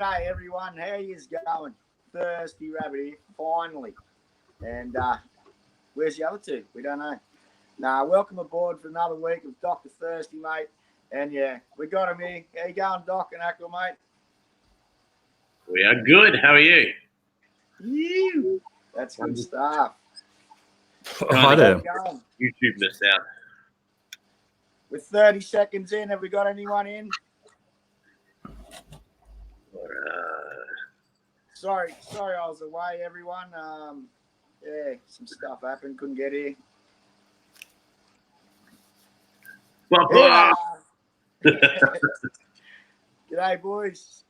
G'day everyone, how yous going? Thirsty Rabbit here, finally. And where's the other two? We don't know. Welcome aboard for another week of DrThirstyMate. And yeah, we got him here. How you going, Doc and Aqua, mate? We are good. How are you? You. That's good stuff. Hi there. YouTube-ness out. We're 30 seconds in. Have we got anyone in? Sorry, I was away, everyone. Yeah, some stuff happened. Couldn't get here. Well, G'day, boys.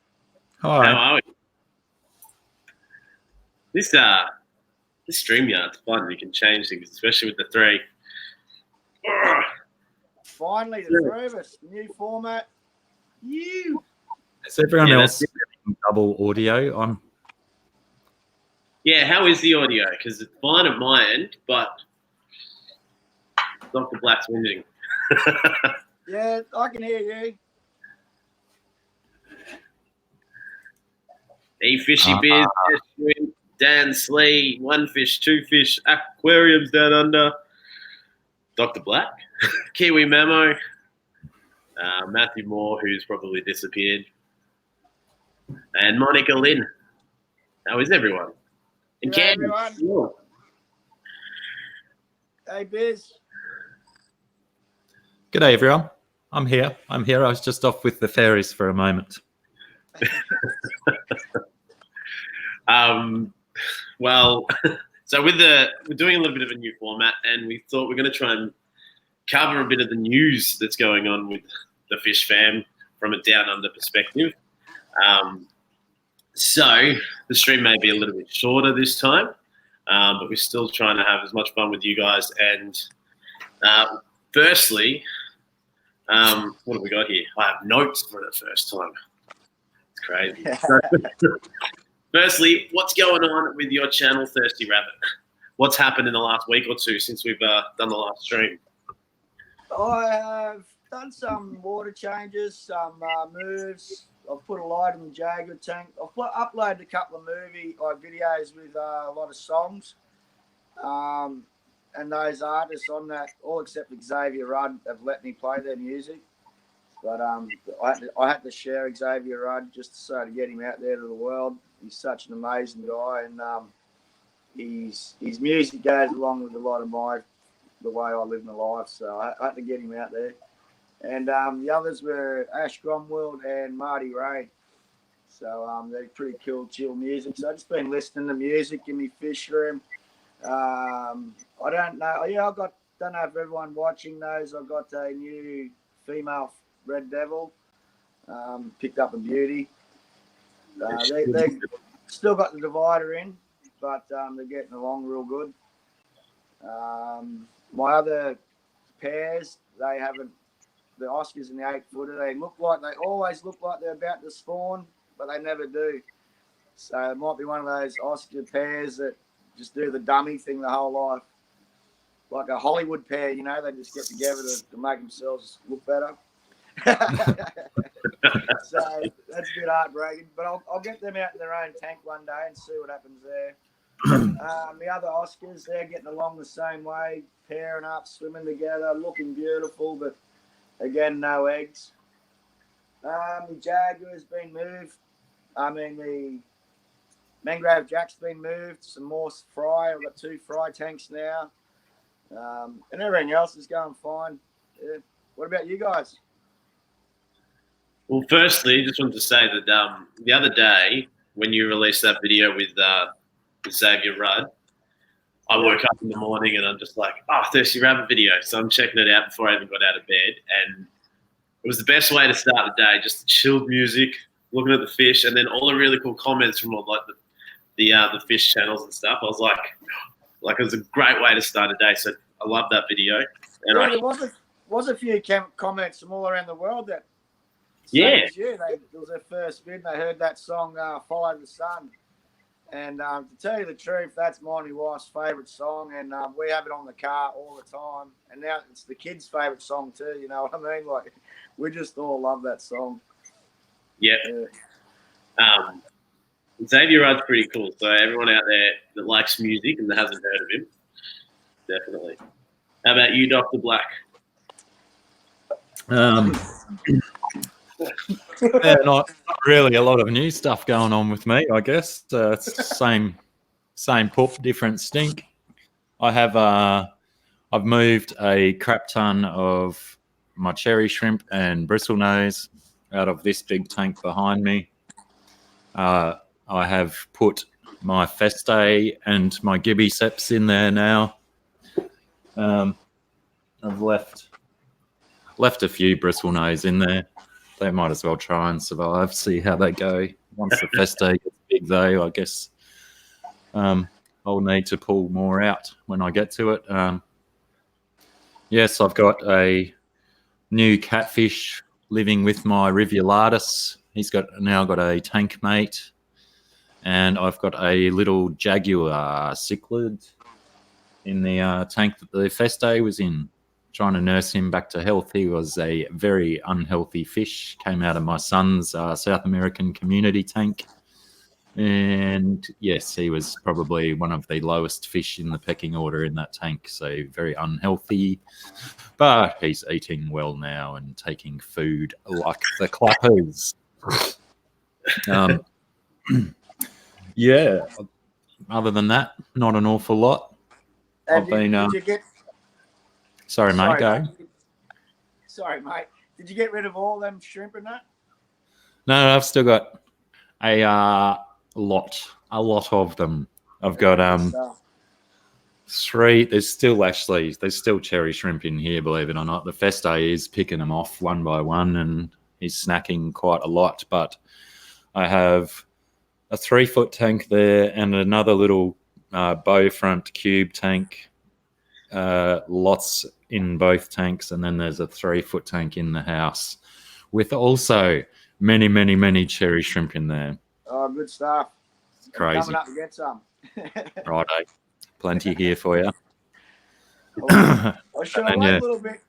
Hi. How are we? This StreamYard's fun. You can change things, especially with the three. Finally, the three of us. New format. You. Is everyone else getting double audio? Yeah, how is the audio? Because it's fine at my end, but Dr. Black's winning. Yeah, I can hear you. Hey, Fishy Bears, Dan Slee, One Fish, Two Fish, Aquariums Down Under, Dr. Black, Kiwi Memo, Matthew Moore, who's probably disappeared, and Monica Lynn. How is everyone? And G'day, Cam. everyone. Hey, Biz. G'day, everyone. I'm here. I was just off with the fairies for a moment. Well, so we're doing a little bit of a new format, and we thought we're going to try and cover a bit of the news that's going on with the fish fam from a down under perspective. So the stream may be a little bit shorter this time, but we're still trying to have as much fun with you guys. And firstly, what have we got here? I have notes for the first time. It's crazy. Firstly, what's going on with your channel, Thirsty Rabbit? What's happened in the last week or two since we've done the last stream? I have done some water changes, some moves. I've put a light in the Jaguar tank. I've uploaded a couple of movie videos with a lot of songs. And those artists on that, all except Xavier Rudd, have let me play their music. But I had to share Xavier Rudd just to get him out there to the world. He's such an amazing guy, and his music goes along with a lot of the way I live my life. So I had to get him out there. And the others were Ash Gromwald and Marty Ray. So they're pretty cool, chill music. So I've just been listening to music in my fish room. I don't know. Yeah, don't know if everyone watching knows. I've got a new female red devil. Picked up a beauty. They still got the divider in, but they're getting along real good. My other pairs, they haven't. The Oscars and the 8-footer, they always look like they're about to spawn, but they never do. So it might be one of those Oscar pairs that just do the dummy thing the whole life. Like a Hollywood pair, they just get together to make themselves look better. So that's a bit heartbreaking, but I'll get them out in their own tank one day and see what happens there. The other Oscars, they're getting along the same way, pairing up, swimming together, looking beautiful, but again, no eggs. The Jaguar's been moved. The Mangrove Jack's been moved. Some more fry. I've got 2 fry tanks now. And everything else is going fine. Yeah. What about you guys? Well, firstly, just wanted to say that the other day when you released that video with Xavier Rudd, I woke up in the morning and I'm just like, Thirsty Rabbit video. So I'm checking it out before I even got out of bed. And it was the best way to start the day, just the chilled music, looking at the fish, and then all the really cool comments from all the fish channels and stuff. I was like it was a great way to start a day. So I love that video. And there was a few comments from all around the world that it was their first vid. They heard that song, Follow the Sun. And to tell you the truth, that's my wife's favourite song, and we have it on the car all the time. And now it's the kids' favourite song too. You know what I mean? Like, we just all love that song. Yeah. Xavier Rudd's pretty cool. So everyone out there that likes music and that hasn't heard of him, definitely. How about you, Dr. Black? Yeah, not really a lot of new stuff going on with me, I guess. It's same poop, different stink. I've moved a crap ton of my cherry shrimp and bristlenose out of this big tank behind me. I have put my Feste and my Gibbiceps in there now. I've left a few bristlenose in there. They might as well try and survive, see how they go. Once the Feste gets big, though, I guess I'll need to pull more out when I get to it. Yes, I've got a new catfish living with my Rivulatus. He's now got a tank mate, and I've got a little jaguar cichlid in the tank that the Feste was in. Trying to nurse him back to health. He was a very unhealthy fish. Came out of my son's South American community tank. And yes, he was probably one of the lowest fish in the pecking order in that tank. So very unhealthy. But he's eating well now and taking food like the clappers. Yeah. Other than that, not an awful lot. Did you get... Sorry, mate, go. Sorry, mate. Did you get rid of all them shrimp and that? No, I've still got a lot of them. I've got three. There's still cherry shrimp in here, believe it or not. The Feste is picking them off one by one, and he's snacking quite a lot. But I have a 3-foot tank there and another little bow front cube tank. Lots in both tanks, and then there's a 3-foot tank in the house with also many cherry shrimp in there. Oh, good stuff. Crazy. Coming up to get some. Righto. Plenty here for you. Should I wait a little bit?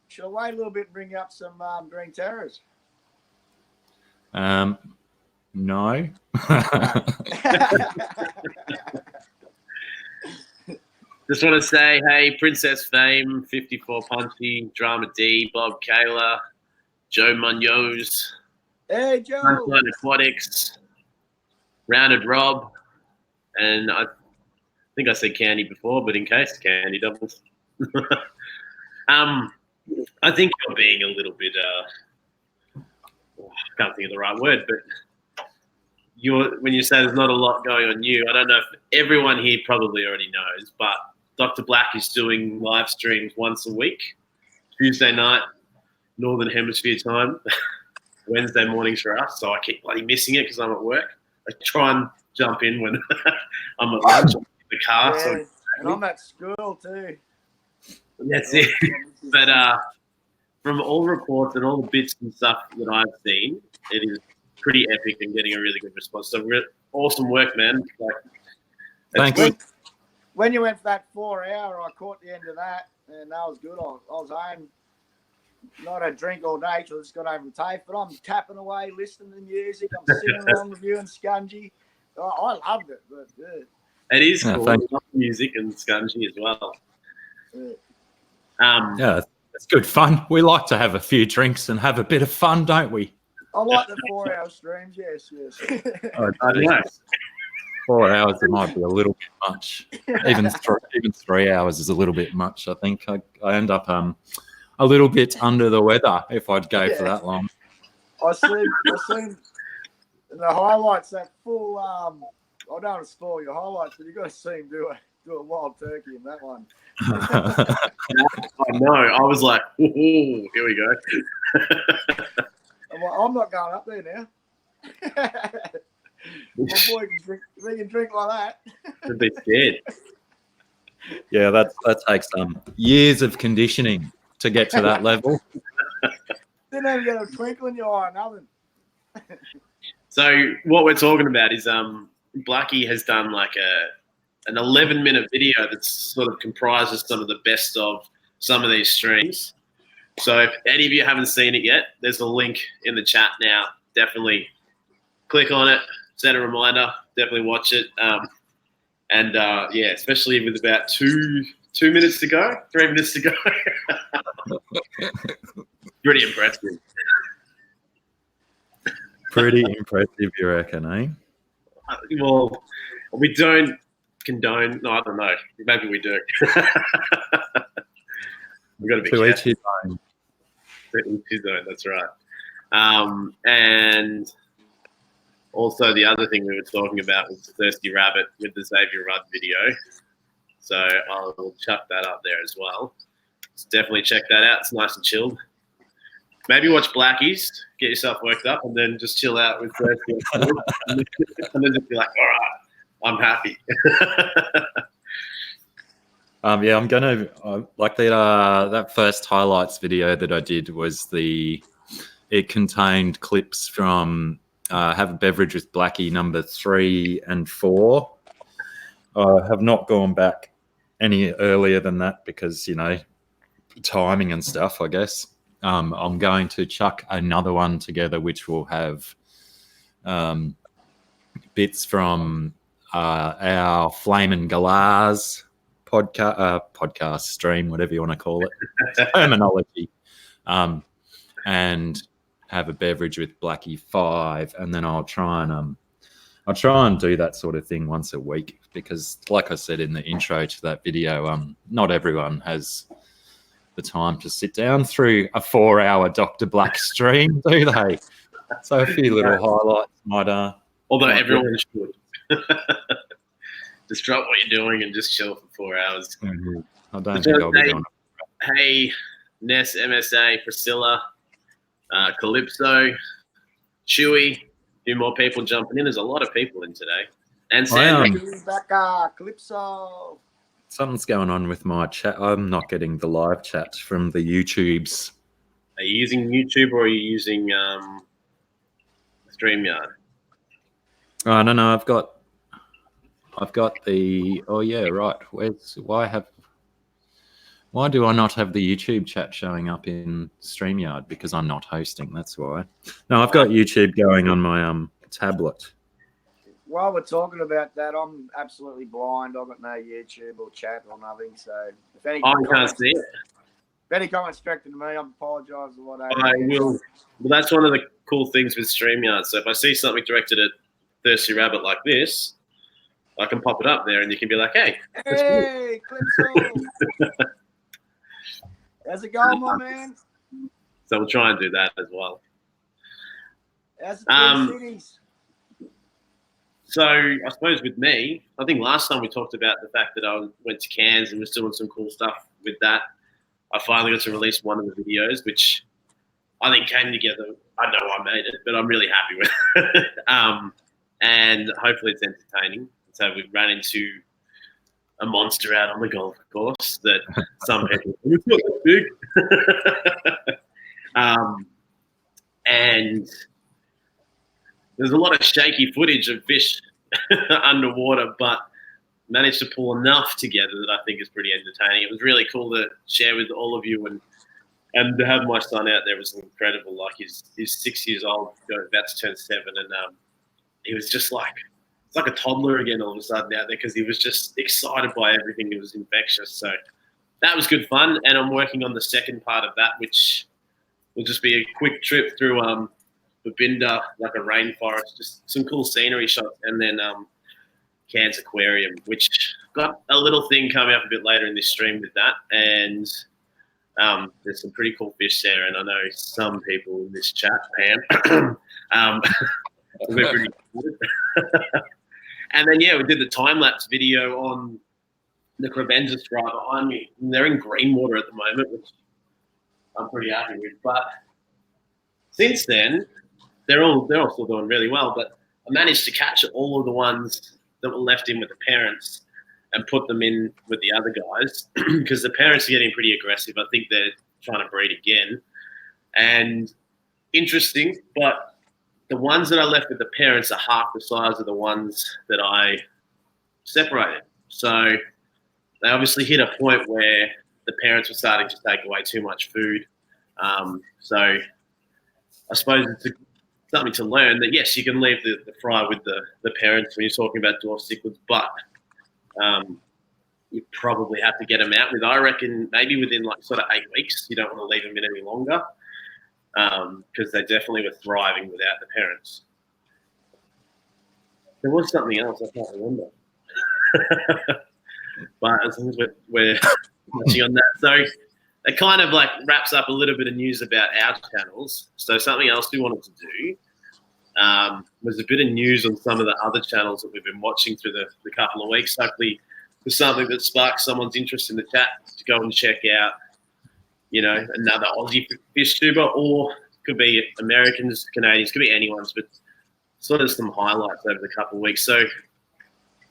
Should I wait a little bit and bring up some green terrors? No. Just want to say, hey, Princess Fame, 54 Punchy, Drama D, Bob Kayla, Joe Munoz, hey, Joe, Sunshine Aquatics, Rounded Rob, and I think I said Candy before, but in case, Candy doubles. I think you're being a little bit, I can't think of the right word, but when you say there's not a lot going on you, I don't know if everyone here probably already knows, but Dr. Black is doing live streams once a week, Tuesday night, Northern Hemisphere time, Wednesday mornings for us. So I keep bloody missing it because I'm at work. I try and jump in when I'm at lunch in the car. Yeah, so and I'm at school too. That's it. But from all reports and all the bits and stuff that I've seen, it is pretty epic and getting a really good response. So awesome work, man. Thanks. Good. When you went for that 4-hour, I caught the end of that, and that was good. I was home, not a drink all day, so I just got over the tape, but I'm tapping away, listening to music. I'm sitting along with you and Scungy. I loved it. But, yeah. It is cool. I love music and Scungy as well. Yeah, it's good fun. We like to have a few drinks and have a bit of fun, don't we? I like the 4-hour streams, yes. Oh, I know. 4 hours, it might be a little bit much. Even 3 hours is a little bit much. I think I end up a little bit under the weather if I'd go for that long. I seen in the highlights that full. I don't want to spoil your highlights, but you got to see him do a wild turkey in that one. I know. I was like, "Ooh, here we go." I'm not going up there now. My boy can drink like that. I'd be scared. Yeah, that takes years of conditioning to get to that level. Didn't even get a twinkle in your eye, nothing. So what we're talking about is Blackie has done like an 11-minute video that sort of comprises some of the best of some of these streams. So if any of you haven't seen it yet, there's a link in the chat now. Definitely click on it, set a reminder, definitely watch it. Especially with about 2 minutes to go, 3 minutes to go. Pretty impressive. Pretty impressive, you reckon, eh? Well, we don't condone. No, I don't know. Maybe we do. We've got to be To each careful. his own. To each his own. That's right. And also the other thing we were talking about was the Thirsty Rabbit with the Xavier Rudd video. So I will chuck that up there as well. So definitely check that out. It's nice and chilled. Maybe watch Blackies, get yourself worked up, and then just chill out with Thirsty. And then just be like, all right, I'm happy. Yeah, I'm gonna like that first highlights video that I did was it contained clips from Have a Beverage with Blackie number 3 and 4. I have not gone back any earlier than that because, you know, timing and stuff, I guess. I'm going to chuck another one together which will have bits from our Flamin' Galars podcast stream, whatever you want to call it, terminology, and Have a Beverage with Blackie 5, and then I'll try and do that sort of thing once a week because, like I said in the intro to that video, not everyone has the time to sit down through a 4-hour Dr. Black stream, do they? So a few little highlights might. Although everyone should. Just drop what you're doing and just chill for 4 hours. Mm-hmm. I don't think I'll be doing it. Hey, Ness, MSA, Priscilla, Calypso, Chewy, a few more people jumping in. There's a lot of people in today. And Sam. Calypso. Something's going on with my chat. I'm not getting the live chat from the YouTubes. Are you using YouTube or are you using StreamYard? Oh, no. I've got the. Oh yeah, right. Why do I not have the YouTube chat showing up in StreamYard? Because I'm not hosting. That's why. No, I've got YouTube going on my tablet. While we're talking about that, I'm absolutely blind. I've got no YouTube or chat or nothing. So if any can't see it. If any comments directed to me, I apologise for what I will. Well, that's one of the cool things with StreamYard. So if I see something directed at Thirsty Rabbit like this, I can pop it up there and you can be like, hey, Clipso. How's it going, my man? So we'll try and do that as well. How's the Twin Cities? So I suppose with me, I think last time we talked about the fact that I went to Cairns and was doing some cool stuff with that. I finally got to release one of the videos, which I think came together. I know I made it, but I'm really happy with it. And hopefully it's entertaining. So we ran into a monster out on the golf course that some people, it's not that big. And there's a lot of shaky footage of fish underwater, but managed to pull enough together that I think is pretty entertaining. It was really cool to share with all of you, and to have my son out there was incredible. Like he's 6 years old, about to turn 7, and he was just like, it's like a toddler again all of a sudden out there because he was just excited by everything. It was infectious. So that was good fun, and I'm working on the second part of that, which will just be a quick trip through Babinda, like a rainforest, just some cool scenery shots, and then Cairns Aquarium, which got a little thing coming up a bit later in this stream with that, and there's some pretty cool fish there, and I know some people in this chat, Pam, we're pretty good. And then we did the time-lapse video on the Crevenza right behind me. And they're in green water at the moment, which I'm pretty happy with, but since then, they're all still doing really well, but I managed to catch all of the ones that were left in with the parents and put them in with the other guys because the parents are getting pretty aggressive. I think they're trying to breed again. And interesting, but the ones that I left with the parents are half the size of the ones that I separated. So they obviously hit a point where the parents were starting to take away too much food. So I suppose something to learn that, yes, you can leave the fry with the parents when you're talking about dwarf cichlids, but you probably have to get them out with, I reckon, maybe within like sort of 8 weeks. You don't want to leave them in any longer because they definitely were thriving without the parents. There was something else I can't remember. But as long as we're touching on that. So it kind of like wraps up a little bit of news about our channels. So something else we wanted to do was a bit of news on some of the other channels that we've been watching through the couple of weeks. Hopefully for something that sparks someone's interest in the chat to go and check out, you know, another Aussie fish tuber, or could be Americans, Canadians, could be anyone's, but sort of some highlights over the couple of weeks. So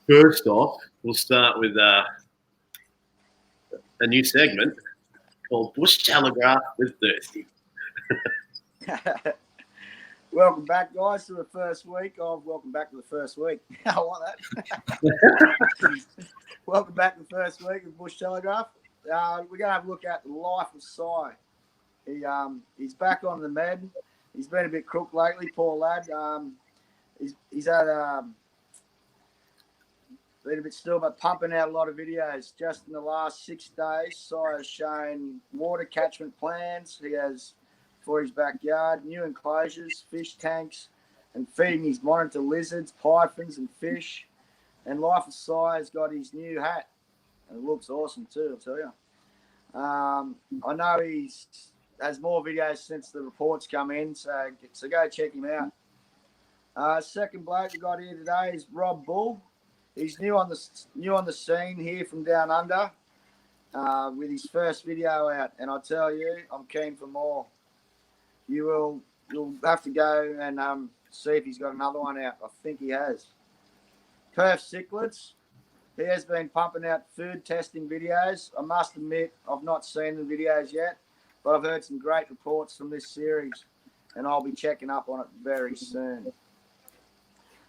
first off, we'll start with a new segment called Bush Telegraph with Thirsty. Welcome back, guys, to the first week of Welcome Back to the First Week. I want that. Welcome back to the first week of Bush Telegraph. We're going to have a look at the life of Si. He's back on the med. He's been a bit crook lately, poor lad. He's had been a bit still, but pumping out a lot of videos. Just in the last 6 days, Si has shown water catchment plans. He has for his backyard, new enclosures, fish tanks, and feeding his monitor lizards, pythons, and fish. And Life of Si has got his new hat. And it looks awesome too, I'll tell you. I know he has more videos since the reports come in, so go check him out. Second bloke we got here today is Rob Bull. He's new on the scene here from down under with his first video out, and I tell you, I'm keen for more. You'll have to go and see if he's got another one out. I think he has. Perth Cichlids. He has been pumping out food testing videos. I must admit, I've not seen the videos yet, but I've heard some great reports from this series, and I'll be checking up on it very soon.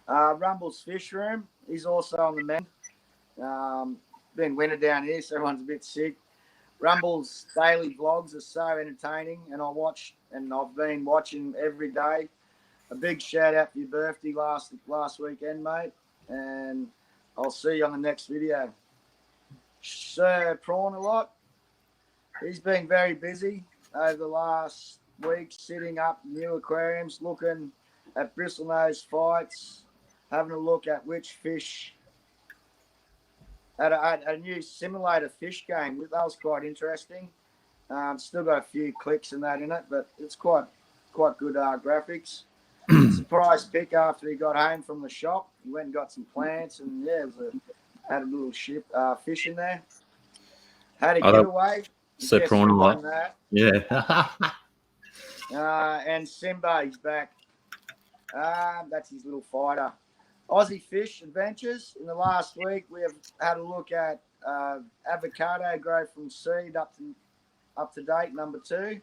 Rumble's Fish Room. He's also on the mend. Been winter down here, so everyone's a bit sick. Rumble's daily vlogs are so entertaining, and I've been watching every day. A big shout out for your birthday last weekend, mate, and I'll see you on the next video. Sir Prawn a lot. He's been very busy over the last week, setting up new aquariums, looking at bristlenose fights, having a look at which fish. At a new simulator fish game. That was quite interesting. Still got a few clicks and that in it, but it's quite good graphics. Surprise pick after he got home from the shop. He went and got some plants, and yeah, had a little fish in there. Had a giveaway. So prawn a lot. Yeah. And Simba, he's back. That's his little fighter. Aussie Fish Adventures. In the last week, we have had a look at avocado grow from seed up to date, number 2.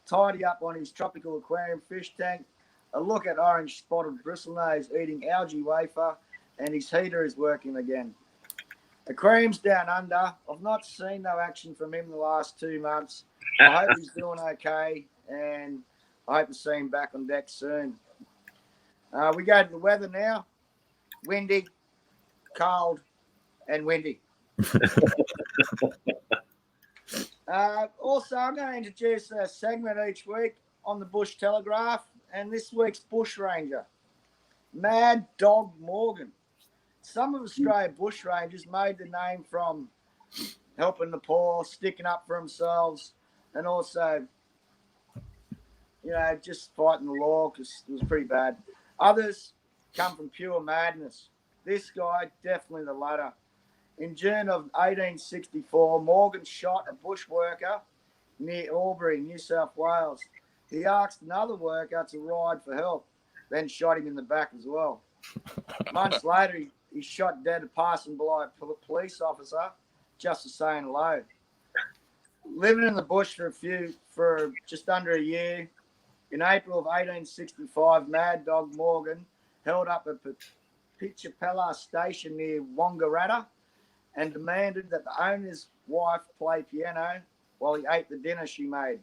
Tidy up on his tropical aquarium fish tank. A look at orange spotted bristlenose eating algae wafer, and his heater is working again. Aquarium's down under. I've not seen no action from him the last 2 months. I hope he's doing okay, and I hope to see him back on deck soon. We go to the weather now. Windy, cold, and windy. Also, I'm going to introduce a segment each week on the Bush Telegraph, and this week's Bush Ranger, Mad Dog Morgan. Some of Australia bush rangers made their name from helping the poor, sticking up for themselves, and also, just fighting the law because it was pretty bad. Others come from pure madness. This guy, definitely the latter. In June of 1864, Morgan shot a bush worker near Albury, New South Wales. He asked another worker to ride for help, then shot him in the back as well. Months later, he shot dead a passing by a police officer just for saying hello. Living in the bush for just under a year, in April of 1865, Mad Dog Morgan held up a Pitchapella station near Wangaratta and demanded that the owner's wife play piano while he ate the dinner she made.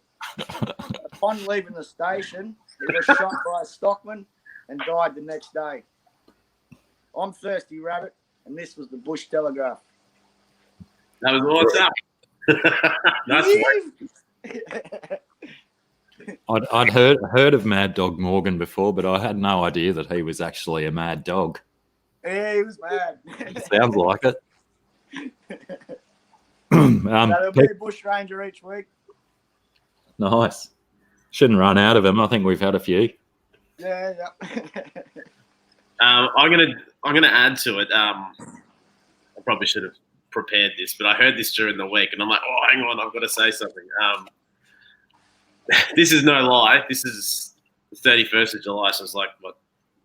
Upon leaving the station, He was shot by a stockman and died the next day. I'm Thirsty Rabbit, and this was the Bush Telegraph. That was awesome. That's I'd heard of Mad Dog Morgan before, but I had no idea that he was actually a mad dog. Yeah, he was mad. Sounds like it. There'll be a bush ranger each week. Nice. Shouldn't run out of them. I think we've had a few. Yeah. I'm gonna add to it. I probably should have prepared this, but I heard this during the week, and I'm like, oh, hang on, I've got to say something. This is no lie. This is the 31st of July, so it's like,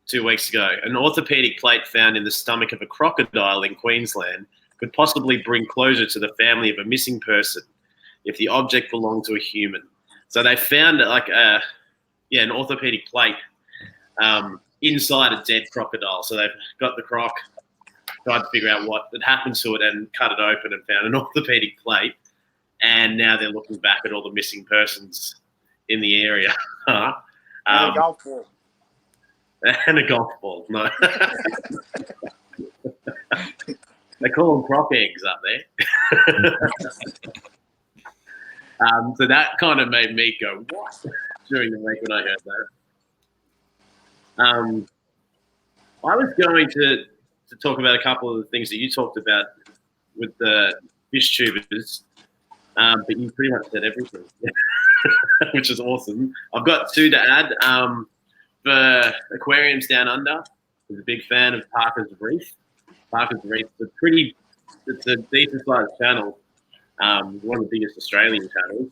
2 weeks ago. An orthopedic plate found in the stomach of a crocodile in Queensland could possibly bring closure to the family of a missing person if the object belonged to a human. So they found an orthopedic plate inside a dead crocodile. So they've got the croc, tried to figure out what had happened to it and cut it open and found an orthopedic plate. And now they're looking back at all the missing persons in the area. And a golf ball. And a golf ball. No. They call them croc eggs up there. So that kind of made me go, what? During the week when I heard that. I was going to talk about a couple of the things that you talked about with the fish tubers, but you pretty much said everything, which is awesome. I've got 2 to add. For Aquariums Down Under, I was a big fan of Parker's Reef. Parker's Reef is it's a decent sized channel, one of the biggest Australian channels.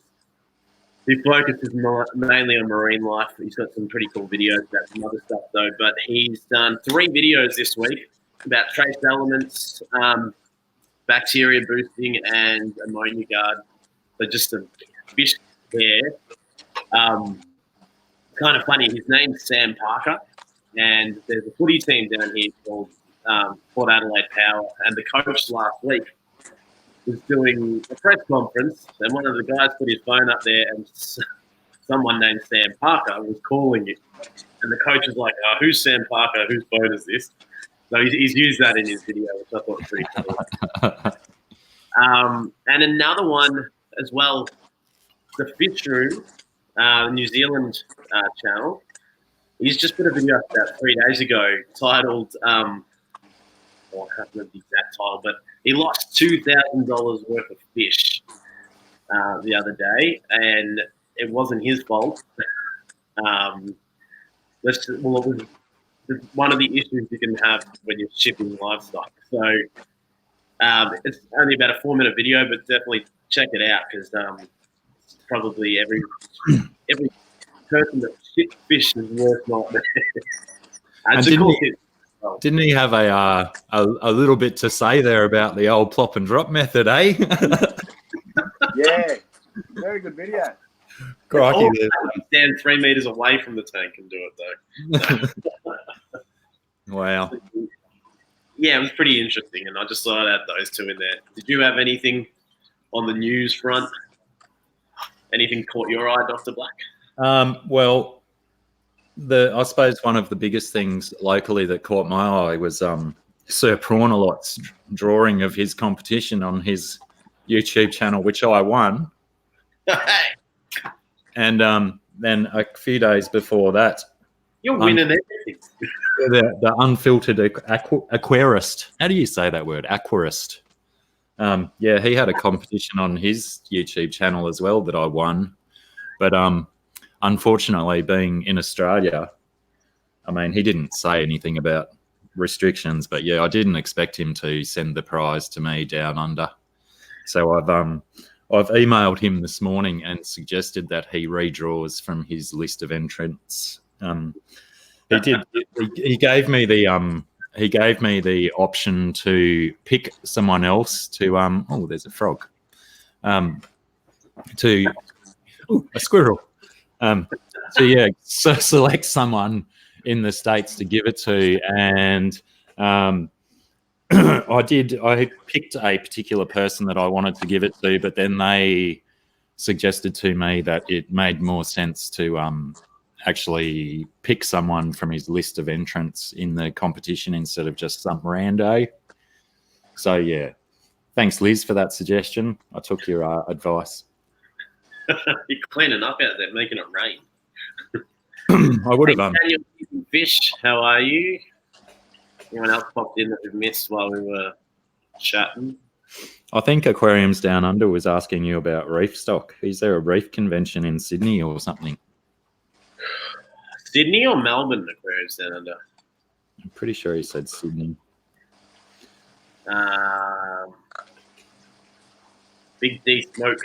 He focuses mainly on marine life. He's got some pretty cool videos about some other stuff though, but he's done 3 videos this week about trace elements, bacteria boosting, and ammonia guard. So just a fish there. Kind of funny, his name's Sam Parker, and there's a footy team down here called Port Adelaide Power, and the coach last week was doing a press conference, and one of the guys put his phone up there, and someone named Sam Parker was calling it, and the coach was like, who's Sam Parker, whose phone is this? So he's used that in his video, which I thought was pretty cool. And another one as well, the Fish Room, New Zealand channel. He's just put a video up about 3 days ago titled, I can't remember the exact title, but he lost $2,000 worth of fish the other day, and it wasn't his fault. It was one of the issues you can have when you're shipping livestock. So it's only about a 4-minute video, but definitely check it out because probably every person that ships fish is worth nightmare. Didn't he have a little bit to say there about the old plop and drop method, eh? Yeah, very good video. Crikey, stand 3 meters away from the tank and do it though. Wow. Yeah, it was pretty interesting, and I just thought I'd add those 2 in there. Did you have anything on the news front? Anything caught your eye, Dr. Black? Well, I suppose one of the biggest things locally that caught my eye was Sir Prawnalot's drawing of his competition on his YouTube channel, which I won. And then a few days before that, you're winning everything. The unfiltered aquarist. How do you say that word? Aquarist. Yeah, he had a competition on his YouTube channel as well that I won. But unfortunately, being in Australia, I mean, he didn't say anything about restrictions, but yeah, I didn't expect him to send the prize to me down under. So I've emailed him this morning and suggested that he redraws from his list of entrants. He did. He gave me the option to pick someone else to oh, there's a frog. To a squirrel. So select someone in the States to give it to, and I picked a particular person that I wanted to give it to, but then they suggested to me that it made more sense to actually pick someone from his list of entrants in the competition instead of just some rando. So yeah, thanks Liz for that suggestion. I took your advice. You're cleaning up out there, making it rain. I would have Daniel Fish, how are you? Anyone else popped in that we've missed while we were chatting? I think Aquariums Down Under was asking you about reef stock. Is there a reef convention in Sydney or something? Sydney or Melbourne Aquariums Down Under? I'm pretty sure he said Sydney. Big D Smoke.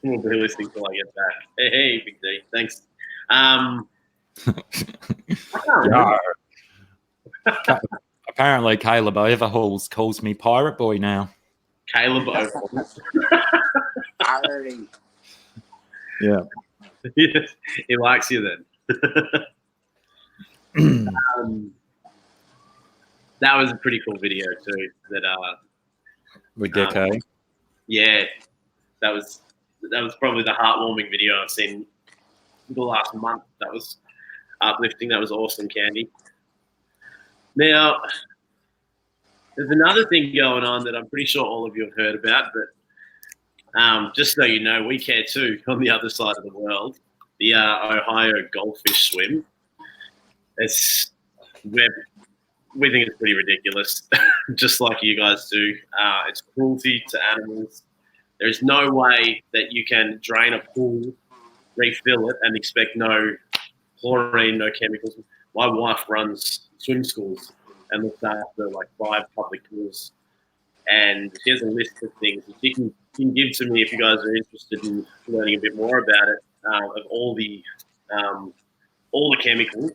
We'll be listening till I get back. Hey, Big D. Thanks. Apparently, Caleb Overhauls calls me Pirate Boy now. Caleb Overhauls. Yeah. He likes you then. That was a pretty cool video too. That with Gecko. Yeah, that was probably the heartwarming video I've seen the last month. That was uplifting. That was awesome, Candy. Now, there's another thing going on that I'm pretty sure all of you have heard about, but just so you know, we care too on the other side of the world. The Ohio Goldfish Swim. We think it's pretty ridiculous, just like you guys do. It's cruelty to animals. There's no way that you can drain a pool, refill it, and expect no chlorine, no chemicals. My wife runs swim schools and looks after like 5 public pools, and she has a list of things that she can give to me if you guys are interested in learning a bit more about it, of all the chemicals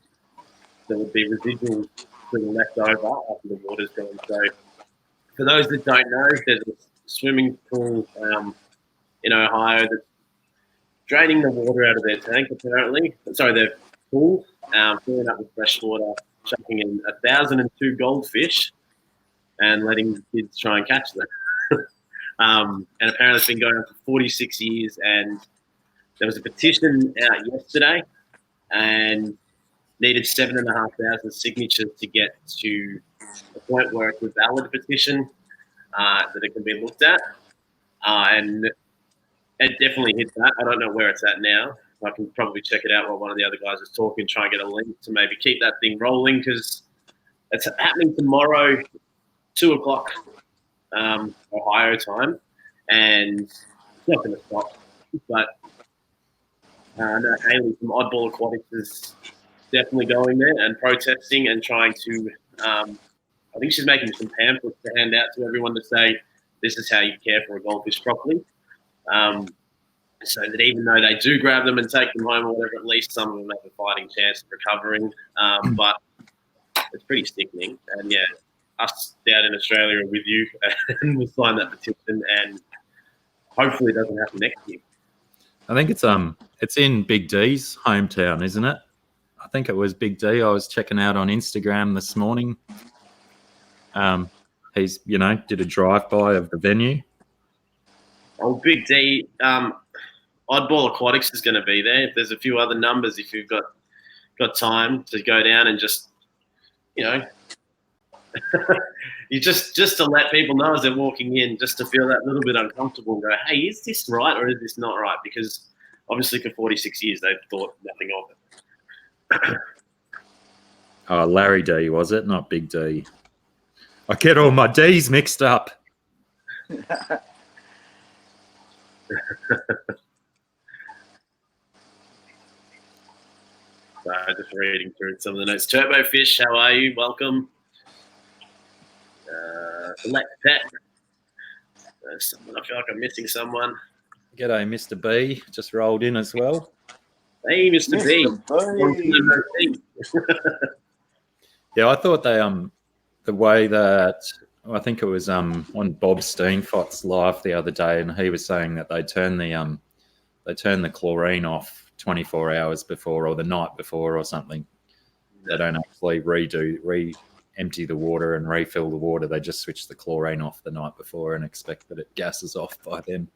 that would be residual to the left over after the water's gone. So for those that don't know, there's a swimming pool in Ohio that's draining the water out of their tank, apparently. Sorry, their pool, filling up with fresh water, chucking in 1,002 goldfish and letting the kids try and catch them. And apparently it's been going on for 46 years, and there was a petition out yesterday and needed 7,500 signatures to get to a point where it's a valid petition that it can be looked at. And it definitely hit that. I don't know where it's at now. I can probably check it out while one of the other guys is talking, try and get a link to maybe keep that thing rolling, because it's happening tomorrow, 2 o'clock Ohio time, and it's not going to stop. But no, Haley from Oddball Aquatics is definitely going there and protesting and trying to I think she's making some pamphlets to hand out to everyone to say this is how you care for a goldfish properly, so that even though they do grab them and take them home or whatever, at least some of them have a fighting chance of recovering. But it's pretty sickening, and yeah, us down in Australia are with you and we'll sign that petition, and hopefully it doesn't happen next year. I think it's in Big D's hometown, isn't it? I think it was Big D. I was checking out on Instagram this morning. He's, did a drive-by of the venue. Oh, Big D. Oddball Aquatics is going to be there. There's a few other numbers if you've got time to go down and just, you just to let people know as they're walking in, just to feel that little bit uncomfortable and go, hey, is this right or is this not right? Because obviously for 46 years they've thought nothing of it. Oh, Larry D, was it? Not Big D. I get all my D's mixed up. Just reading through some of the notes. Turbo Fish, how are you? Welcome. Select Pet. I feel like I'm missing someone. G'day, Mr. B. Just rolled in as well. Hey, Mr. B. Yeah, I thought they the way that I think it was on Bob Steenfott's live the other day, and he was saying that they turn the chlorine off 24 hours before or the night before or something. They don't actually re-empty the water and refill the water. They just switch the chlorine off the night before and expect that it gases off by then.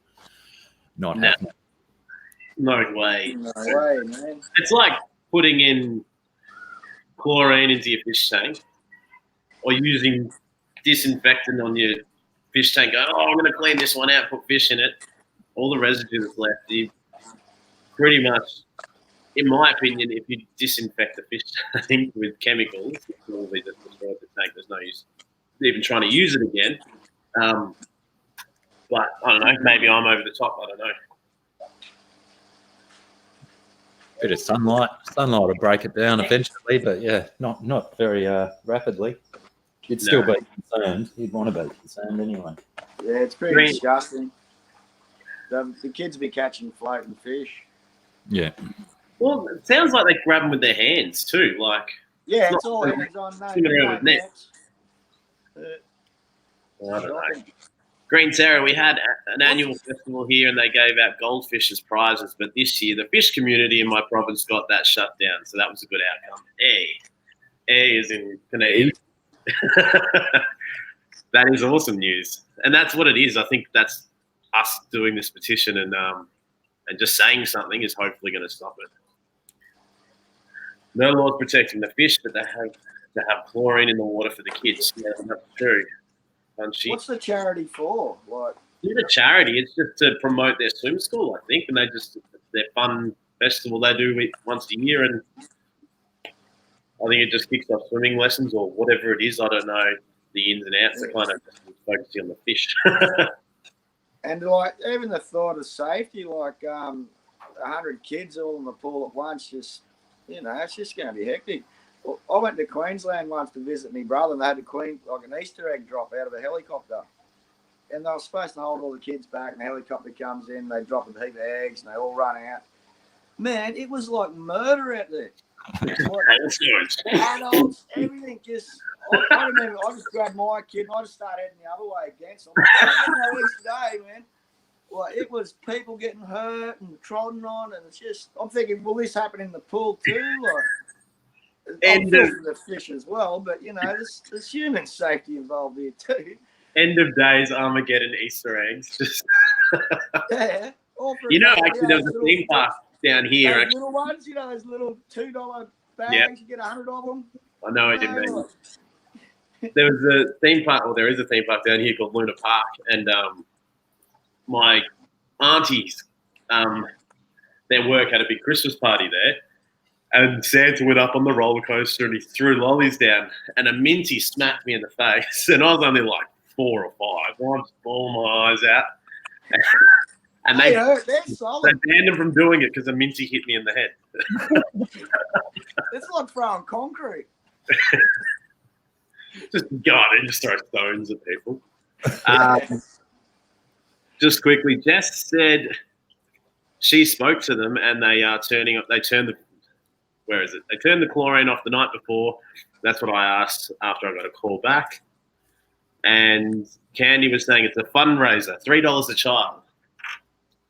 Not happening. No way. No way, man. It's like putting in chlorine into your fish tank or using disinfectant on your fish tank. Go, oh, I'm going to clean this one out, put fish in it. All the residue that's left, you pretty much, in my opinion, if you disinfect the fish tank with chemicals, it's probably just destroy the tank. There's no use even trying to use it again. But I don't know. Maybe I'm over the top. I don't know. Bit of sunlight will break it down eventually, but yeah, not very rapidly. You'd still be concerned. You'd want to be concerned anyway. Yeah, it's pretty disgusting. The kids be catching floating fish. Yeah. Well, it sounds like they grab them with their hands too. Like it's all hands on. With nets. I don't know. Green Terror, we had an annual festival here and they gave out goldfish as prizes, but this year the fish community in my province got that shut down, so that was a good outcome. A is in Canadian. That is awesome news. And that's what it is. I think that's us doing this petition and just saying something is hopefully going to stop it. No laws protecting the fish, but they have to have chlorine in the water for the kids. Yeah, that's true. What's the charity for? Like, it's a charity. It's just to promote their swim school, I think, and it's their fun festival they do once a year, and I think it just kicks off swimming lessons or whatever it is. I don't know the ins and outs. They're kind of just focusing on the fish. And like even the thought of safety, like 100 kids all in the pool at once, just it's just going to be hectic. Well, I went to Queensland once to visit my brother, and they had an Easter egg drop out of a helicopter. And they were supposed to hold all the kids back, and the helicopter comes in, they drop a heap of eggs, and they all run out. Man, it was like murder out there. Like adults, everything just. I remember, I just grabbed my kid, and I just started heading the other way again. So I'm like, today, man. Well, it was people getting hurt and trodden on, and it's just. I'm thinking, will this happen in the pool too? Like, I'm for the fish as well, but there's human safety involved here too. End of days Armageddon Easter eggs. Yeah. Actually, there was a theme park down here. Those little ones, those little $2 bags, you get 100 of them. I know what you mean. There was a theme park, or there is a theme park down here called Luna Park, and my aunties, their work had a big Christmas party there. And Santa went up on the roller coaster and he threw lollies down, and a minty smacked me in the face. And I was only like 4 or 5. I was bawling my eyes out. And they're solid. They banned him from doing it because a minty hit me in the head. It's like throwing concrete. Just go on and just throw stones at people. Just quickly, Jess said she spoke to them and they turned the chlorine off the night before. That's what I asked after I got a call back. And Candy was saying it's a fundraiser, $3 a child.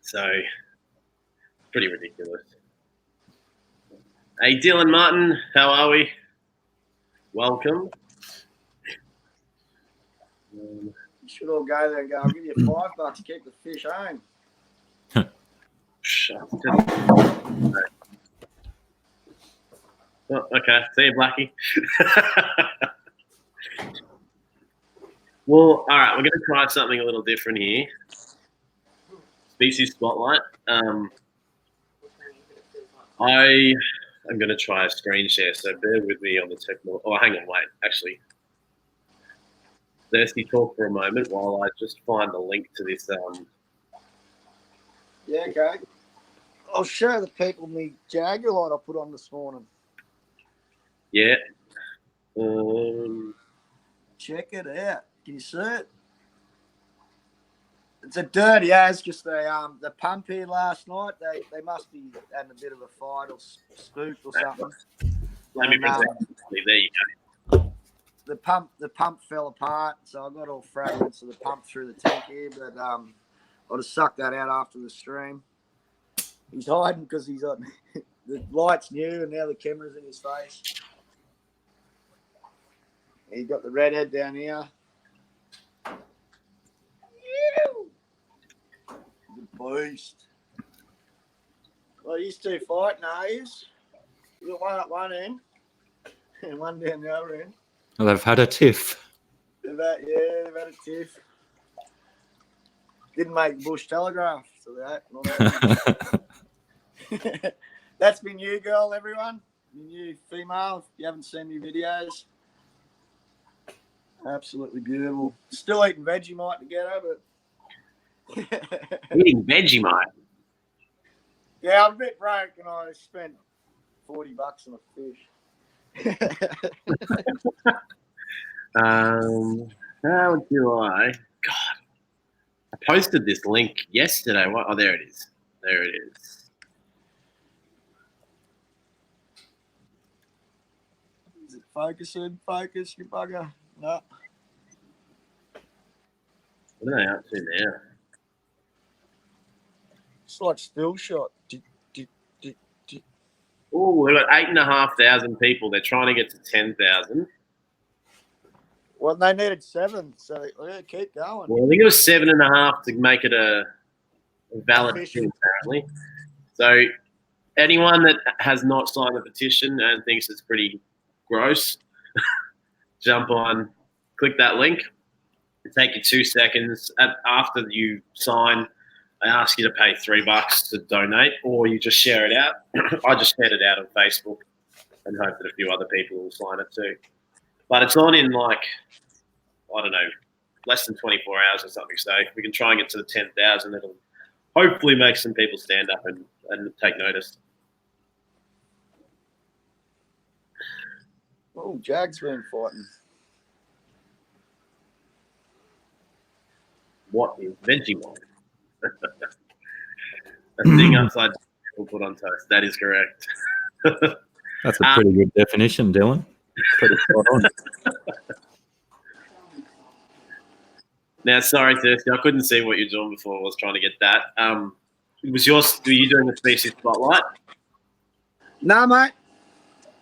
So, pretty ridiculous. Hey, Dylan Martin, how are we? Welcome. You should all go there and go, I'll give you $5 to keep the fish home. Oh, okay, see you, Blackie. Well, all right, we're going to try something a little different here. Species Spotlight. I am going to try a screen share, so bear with me on the technical. Oh, hang on, wait, actually. Thirsty talk for a moment while I just find the link to this. Yeah, okay. I'll show the people me Jagger light I put on this morning. Yeah. Check it out. Can you see it? It's a dirty as just the pump here last night. They must be having a bit of a fight or spooked or something. Let me there you go. The pump fell apart, so I got all fragments of the pump through the tank here. But I'll just suck that out after the stream. He's hiding because he's on the light's new and now the camera's in his face. He's got the redhead down here. The beast. Well, you two fighting, are you? You got one up one end and one down the other end. Well, they've had a tiff. They've had a tiff. Didn't make Bush Telegraph, so that. That's my new girl, everyone. My new female. If you haven't seen my videos, absolutely beautiful. Still eating Vegemite together, but Eating Vegemite. yeah, I'm a bit broke, and I spent $40 on a fish. How do I? God, I posted this link yesterday. What? Oh, there it is. There it is. Is it focusing? Focus, you bugger. No. What are they up to now? It's like still shot. Oh, we've got 8,500 people. They're trying to get to 10,000. Well, they needed 7, so yeah, keep going. Well, I think it was 7.5 to make it a valid thing, apparently. So, anyone that has not signed the petition and thinks it's pretty gross, jump on, click that link. It'll take you 2 seconds. After you sign, I ask you to pay $3 to donate, or you just share it out. I just shared it out on Facebook and hope that a few other people will sign it too. But it's on in like, I don't know, less than 24 hours or something. So if we can try and get to the 10,000, it'll hopefully make some people stand up and take notice. Oh, Jag's been fighting. What is Vegemite? A thing upside down people put on toast. That is correct. That's a pretty good definition, Dylan. Pretty spot on. Now, sorry, Thirsty, I couldn't see what you were doing before. I was trying to get that. Were you doing the species spotlight? No, mate.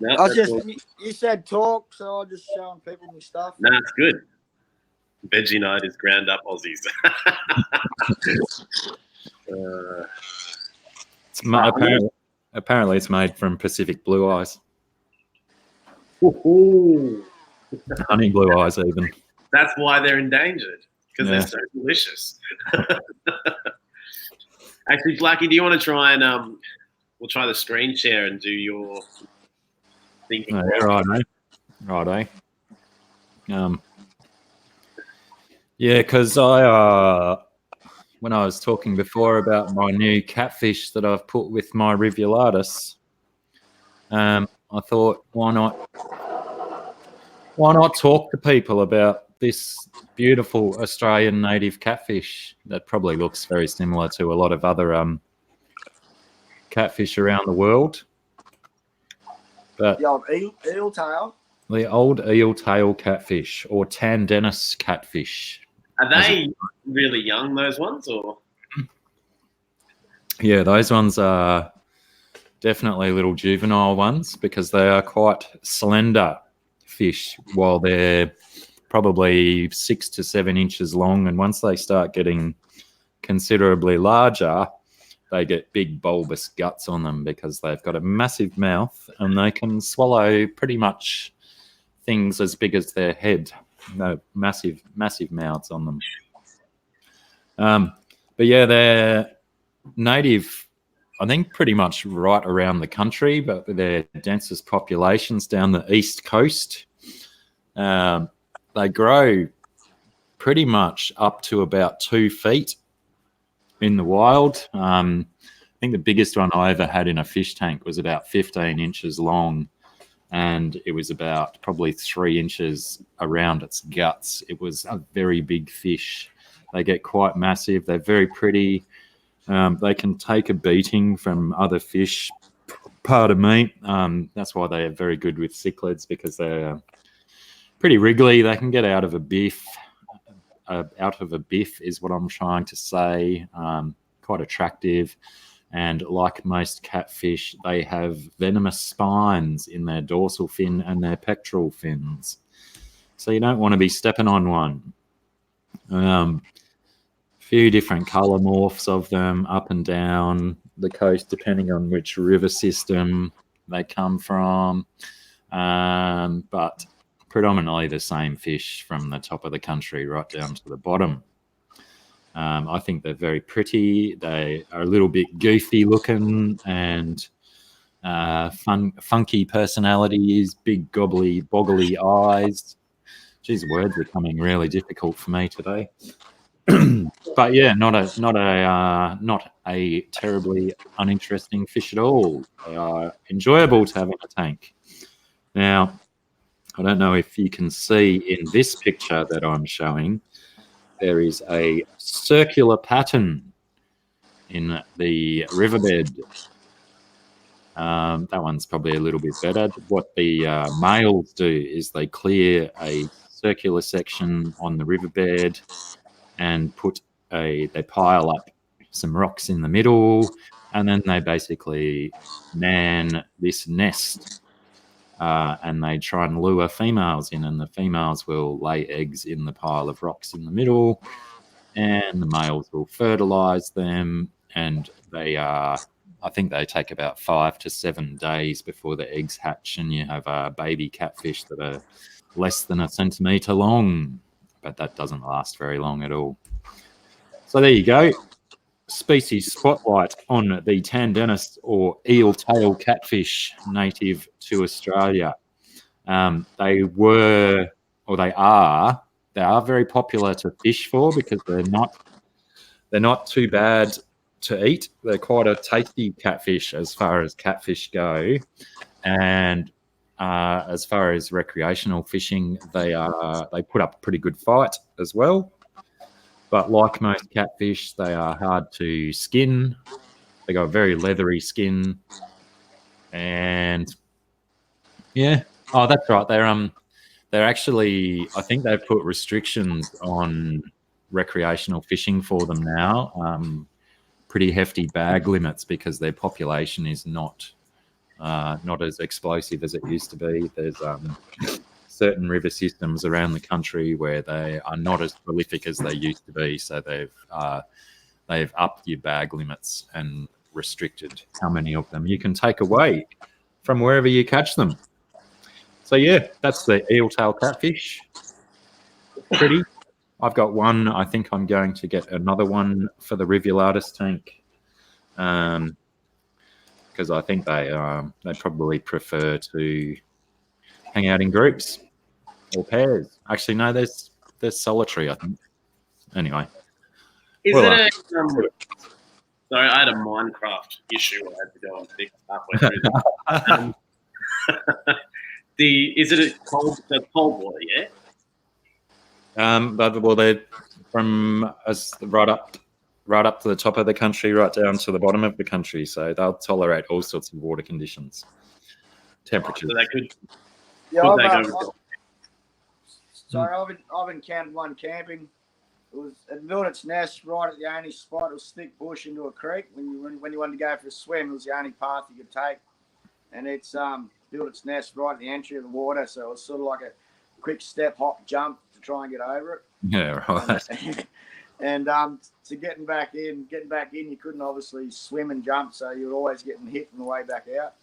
No, I was just, cool. you said talk, so I was just showing people my stuff. No, it's good. Veggie Night is ground up Aussies. Apparently, it's made from Pacific blue eyes. Honey blue eyes, even. That's why they're endangered, because they're so delicious. Actually, Blackie, do you want to try and we'll try the screen share and do your thinking? Righto. Yeah, because when I was talking before about my new catfish that I've put with my rivulatus, I thought, why not talk to people about this beautiful Australian native catfish that probably looks very similar to a lot of other catfish around the world. But The old eel tail. The old eel tail catfish, or Tandennis catfish. Are they really young, those ones, or? Yeah, those ones are definitely little juvenile ones because they are quite slender fish while they're probably 6 to 7 inches long. And once they start getting considerably larger, they get big bulbous guts on them because they've got a massive mouth and they can swallow pretty much things as big as their head. No, massive mouths on them. But yeah, they're native, I think, pretty much right around the country, but their densest populations down the east coast. They grow pretty much up to about 2 feet in the wild. I think the biggest one I ever had in a fish tank was about 15 inches long, and it was about probably 3 inches around its guts. It was a very big fish. They get quite massive. They're very pretty. They can take a beating from other fish. Pardon me. That's why they are very good with cichlids, because they're pretty wriggly. They can get out of a biff. Out of a biff is what I'm trying to say. Quite attractive. And like most catfish, they have venomous spines in their dorsal fin and their pectoral fins. So you don't want to be stepping on one. Few different color morphs of them, up and down. the coast, depending on which river system they come from. But predominantly the same fish from the top of the country right down to the bottom. I think they're very pretty. They are a little bit goofy looking and funky personalities, big gobbly, boggly eyes. Geez, words are coming really difficult for me today. But yeah, not a terribly uninteresting fish at all. They are enjoyable to have in a tank. Now, I don't know if you can see in this picture that I'm showing, there is a circular pattern in the riverbed. That one's probably a little bit better. What the males do is they clear a circular section on the riverbed and they pile up some rocks in the middle, and then they basically man this nest. And they try and lure females in, and the females will lay eggs in the pile of rocks in the middle, and the males will fertilize them, and I think they take about 5 to 7 days before the eggs hatch, and you have baby catfish that are less than a centimetre long, but that doesn't last very long at all. So there you go. Species spotlight on the Tandennis or eel tail catfish native to Australia. They are very popular to fish for because they're not too bad to eat. They're quite a tasty catfish as far as catfish go, and as far as recreational fishing, they put up a pretty good fight as well. But like most catfish, they are hard to skin. They got a very leathery skin, and yeah. Oh, that's right. They're actually, I think they've put restrictions on recreational fishing for them now. Pretty hefty bag limits because their population is not as explosive as it used to be. There's certain river systems around the country where they are not as prolific as they used to be, so they've upped your bag limits and restricted how many of them you can take away from wherever you catch them. So yeah, that's the eel-tail catfish. Pretty. I've got one. I think I'm going to get another one for the Rivulatus tank, because I think they probably prefer to hang out in groups or pairs. Actually, no, there's solitary, I think. Anyway. Sorry, I had a Minecraft issue I had to go and fix halfway through that. Is it a cold water, yeah? Well, they're from us right up to the top of the country, right down to the bottom of the country, so they'll tolerate all sorts of water conditions, temperatures. So they could. I've encountered one camping. It was it built its nest right at the only spot. It was thick bush into a creek. When you wanted to go for a swim, it was the only path you could take, and it's built its nest right at the entry of the water. So it was sort of like a quick step, hop, jump to try and get over it. Yeah, right. And to getting back in, you couldn't obviously swim and jump, so you were always getting hit on the way back out.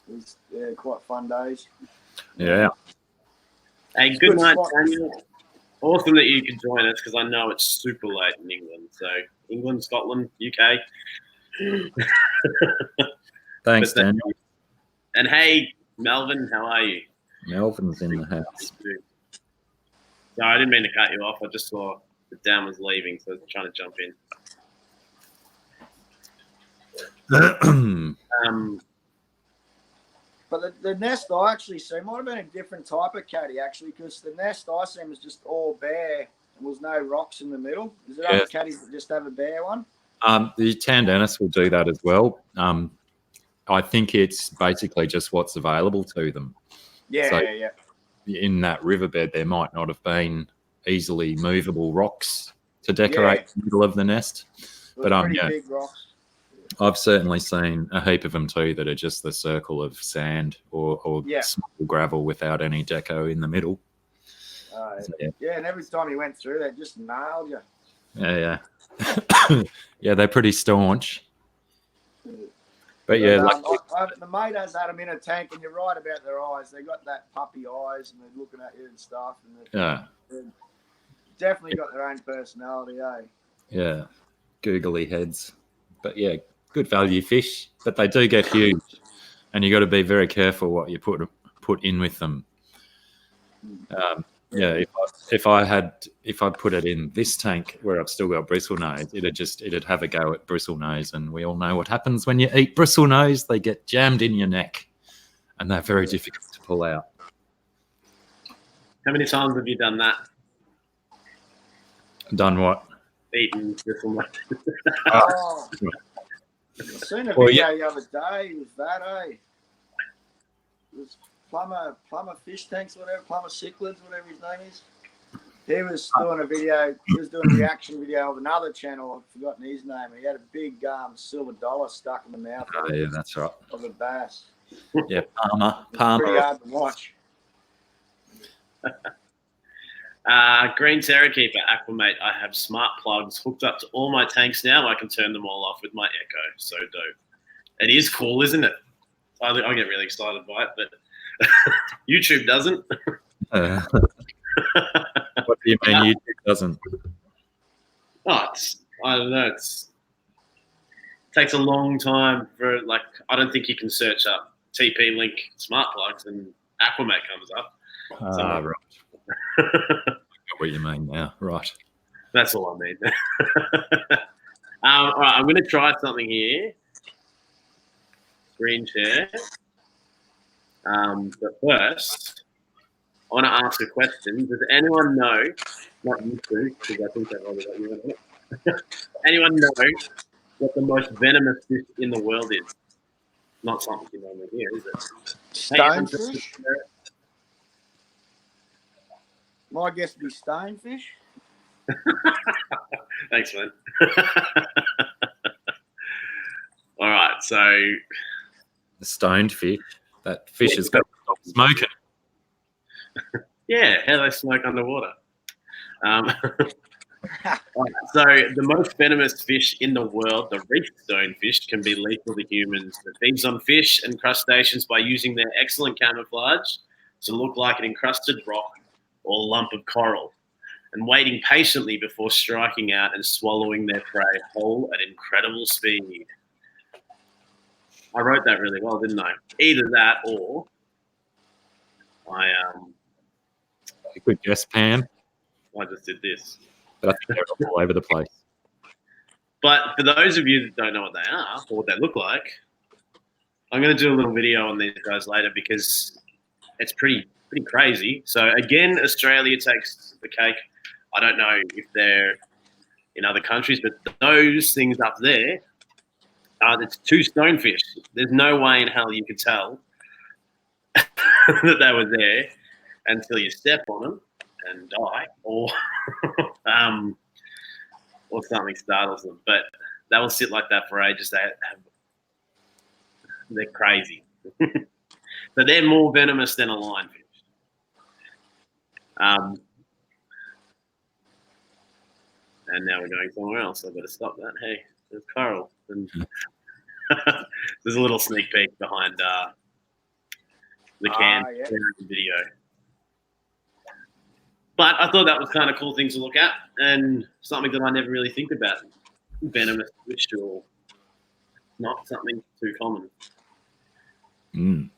It was quite fun days. Yeah. Hey, good night, Daniel. Awesome that you can join us because I know it's super late in England. So England, Scotland, UK. Thanks, Daniel. And hey, Melvin, how are you? Melvin's in the house. No, I didn't mean to cut you off. I just saw that Dan was leaving, so I was trying to jump in. But the nest I actually see might have been a different type of caddy, actually, because the nest I seen was just all bare and was no rocks in the middle. Is there other caddies that just have a bare one? The Tandennis will do that as well. I think it's basically just what's available to them. Yeah. In that riverbed, there might not have been easily movable rocks to decorate the middle of the nest. But big rocks. I've certainly seen a heap of them too that are just the circle of sand or small gravel without any deco in the middle. And every time you went through, they just nailed you. Yeah. Yeah, they're pretty staunch. But yeah, the mate has had them in a tank, and you're right about their eyes. They got that puppy eyes, and they're looking at you and stuff. And they've definitely got their own personality, eh? Yeah, googly heads. But yeah, good value fish, but they do get huge, and you got to be very careful what you put in with them. If I put it in this tank where I've still got bristlenose, it'd have a go at bristlenose, and we all know what happens when you eat bristlenose. They get jammed in your neck, and they're very difficult to pull out. How many times have you done that? Done what? Eaten bristlenose. Oh, I seen a video the other day. It was that, eh? It was Plumber Fish Tanks, Plumber Cichlids, whatever his name is. He was doing a video. He was doing a reaction video of another channel. I've forgotten his name. He had a big silver dollar stuck in the mouth. Oh yeah, that's right. Of a bass. Yeah, Palmer. Pretty hard to watch. Green Terror Keeper, Aqua Mate. I have smart plugs hooked up to all my tanks now. I can turn them all off with my Echo. So dope. It is cool, isn't it? I get really excited by it, but YouTube doesn't. What do you mean YouTube doesn't? Oh, I don't know. It takes a long time for I don't think you can search up TP-Link smart plugs and Aqua Mate comes up. Right. I know what you mean now. Right. That's all I mean. All right, I'm going to try something here. Screen share. But first, I want to ask a question. Does anyone know, not you two, because I think I've already got you in it. Anyone know what the most venomous fish in the world is? Not something you normally hear, is it? Stonefish? My guess would be stonefish. Thanks, man. All right, so the stoned fish. That fish has got to stop smoking. Yeah, how they smoke underwater. So the most venomous fish in the world, the reef stonefish, can be lethal to humans. It feeds on fish and crustaceans by using their excellent camouflage to look like an encrusted rock or lump of coral, and waiting patiently before striking out and swallowing their prey whole at incredible speed. I wrote that really well, didn't I? Either that or Good guess, Pam. I just did this. But I think they're all over the place. But for those of you that don't know what they are or what they look like, I'm going to do a little video on these guys later because it's pretty crazy. So again, Australia takes the cake. I don't know if they're in other countries, but those things up there, it's two stonefish. There's no way in hell you could tell that they were there until you step on them and die, or or something startles them. But they will sit like that for ages. They're crazy. So they're more venomous than a lionfish. And now we're going somewhere else. I better stop that. Hey, there's coral. And there's a little sneak peek behind the video. But I thought that was kind of cool thing to look at and something that I never really think about. Venomous fish, or not something too common. Mm.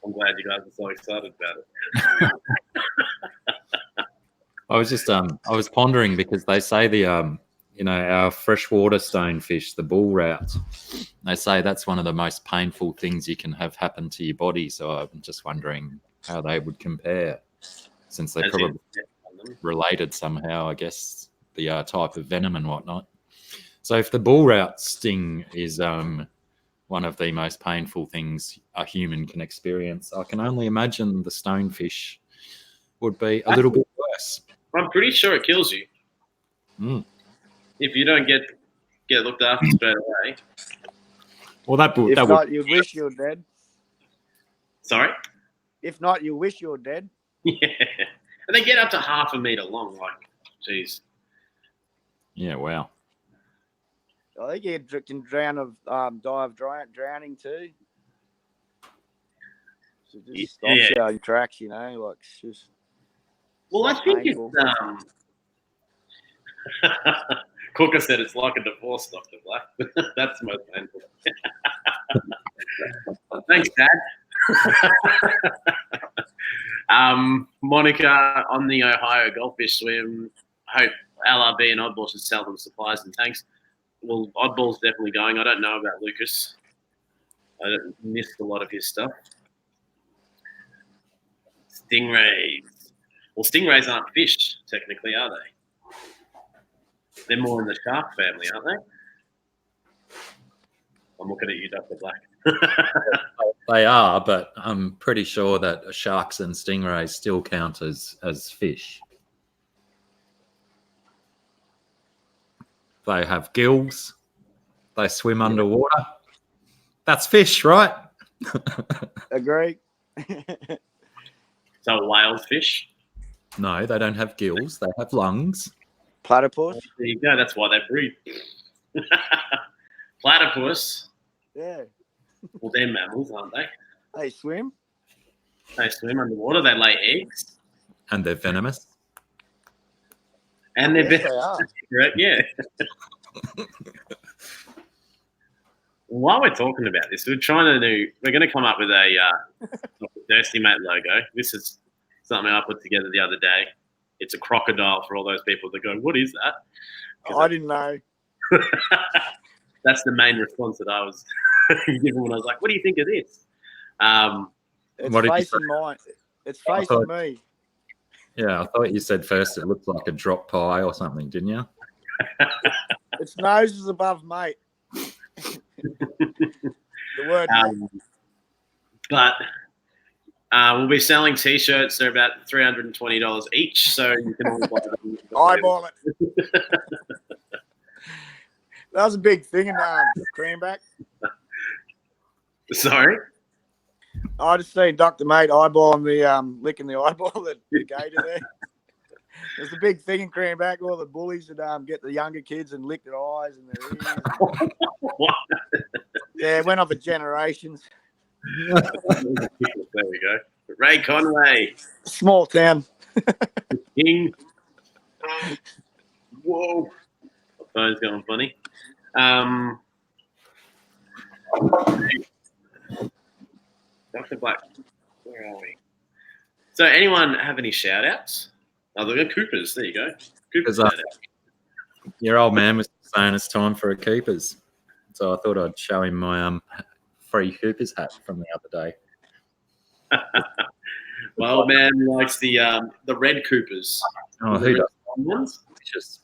I'm glad you guys are so excited about it. I was pondering because they say our freshwater stonefish, the bull route, they say that's one of the most painful things you can have happen to your body. So I'm just wondering how they would compare, since they're probably related somehow, I guess, the type of venom and whatnot. So if the bull route sting is one of the most painful things a human can experience, I can only imagine the stonefish would be a little bit worse. I'm pretty sure it kills you. Mm. If you don't get looked after straight away. Well, if not, you wish you were dead. Sorry? If not, you wish you were dead. Yeah. And they get up to 0.5 meter long, geez. Yeah, wow. I think he can drown of die of drowning too. So it just stops you in tracks, you know, like it's just. Well, I think painful. it's Cooker said it's like a divorce, Dr. Black. That's the most painful. Thanks, Dad. Monica on the Ohio Goldfish Swim. Hope LRB and Oddball should sell them supplies and tanks. Well, Oddball's definitely going. I don't know about Lucas. I missed a lot of his stuff. Stingrays. Well, stingrays aren't fish, technically, are they? They're more in the shark family, aren't they? I'm looking at you, Dr. Black. They are, but I'm pretty sure that sharks and stingrays still count as fish. They have gills. They swim underwater. That's fish, right? Agree. So whale's fish? No, they don't have gills. They have lungs. Platypus? There you go. That's why they breed. Platypus. Yeah. Well, they're mammals, aren't they? They swim. They swim underwater. They lay eggs. And they're venomous. And they're Yes, they are. Right? Yeah. While we're talking about this, we're going to come up with a DrThirstyMate logo. This is something I put together the other day. It's a crocodile for all those people that go, what is that? I didn't know. That's the main response that I was given when I was like, what do you think of this? It's What did you facing mine. It's facing me. Yeah, I thought you said first it looked like a drop pie or something, didn't you? Its nose is above mate. The word. But we'll be selling T-shirts. They're about $320 each, so you can all buy them. Eyeball it. That was a big thing in Cranback. Sorry? I just seen Dr. Mate eyeballing the licking the eyeball at the gator there. There's a big thing in Cranback. All the bullies would get the younger kids and lick their eyes and their ears. Yeah, it went on for generations. There we go. Ray Conway. Small town. King. Whoa. My phone's going funny. Dr. Black, where are we? So anyone have any shout-outs? Oh, look at Cooper's. There you go. Cooper's shout-out. Your old man was saying it's time for a Cooper's. So I thought I'd show him my free Cooper's hat from the other day. Well, man likes the red Coopers. Oh, who does? Just...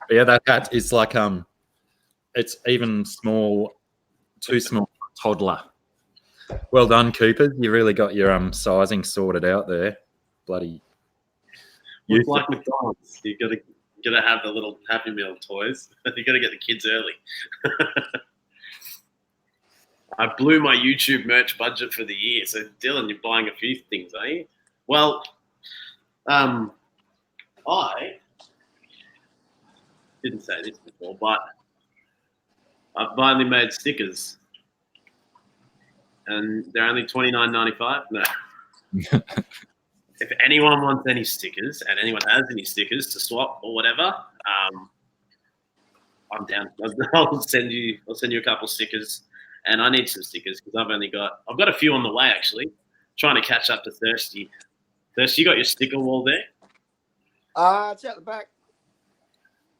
But yeah, that hat is like it's even small, too small for a toddler. Well done, Cooper. You really got your sizing sorted out there. Bloody. It's like McDonald's. You gotta have the little Happy Meal toys. You gotta get the kids early. I blew my YouTube merch budget for the year. So Dylan, you're buying a few things, are you? Well, I didn't say this before, but I've finally made stickers. And they're only $29.95. No. If anyone wants any stickers and anyone has any stickers to swap or whatever, I'm down. I'll send you a couple stickers, and I need some stickers because I've got a few on the way actually. Trying to catch up to Thirsty. Thirsty, you got your sticker wall there? It's out the back.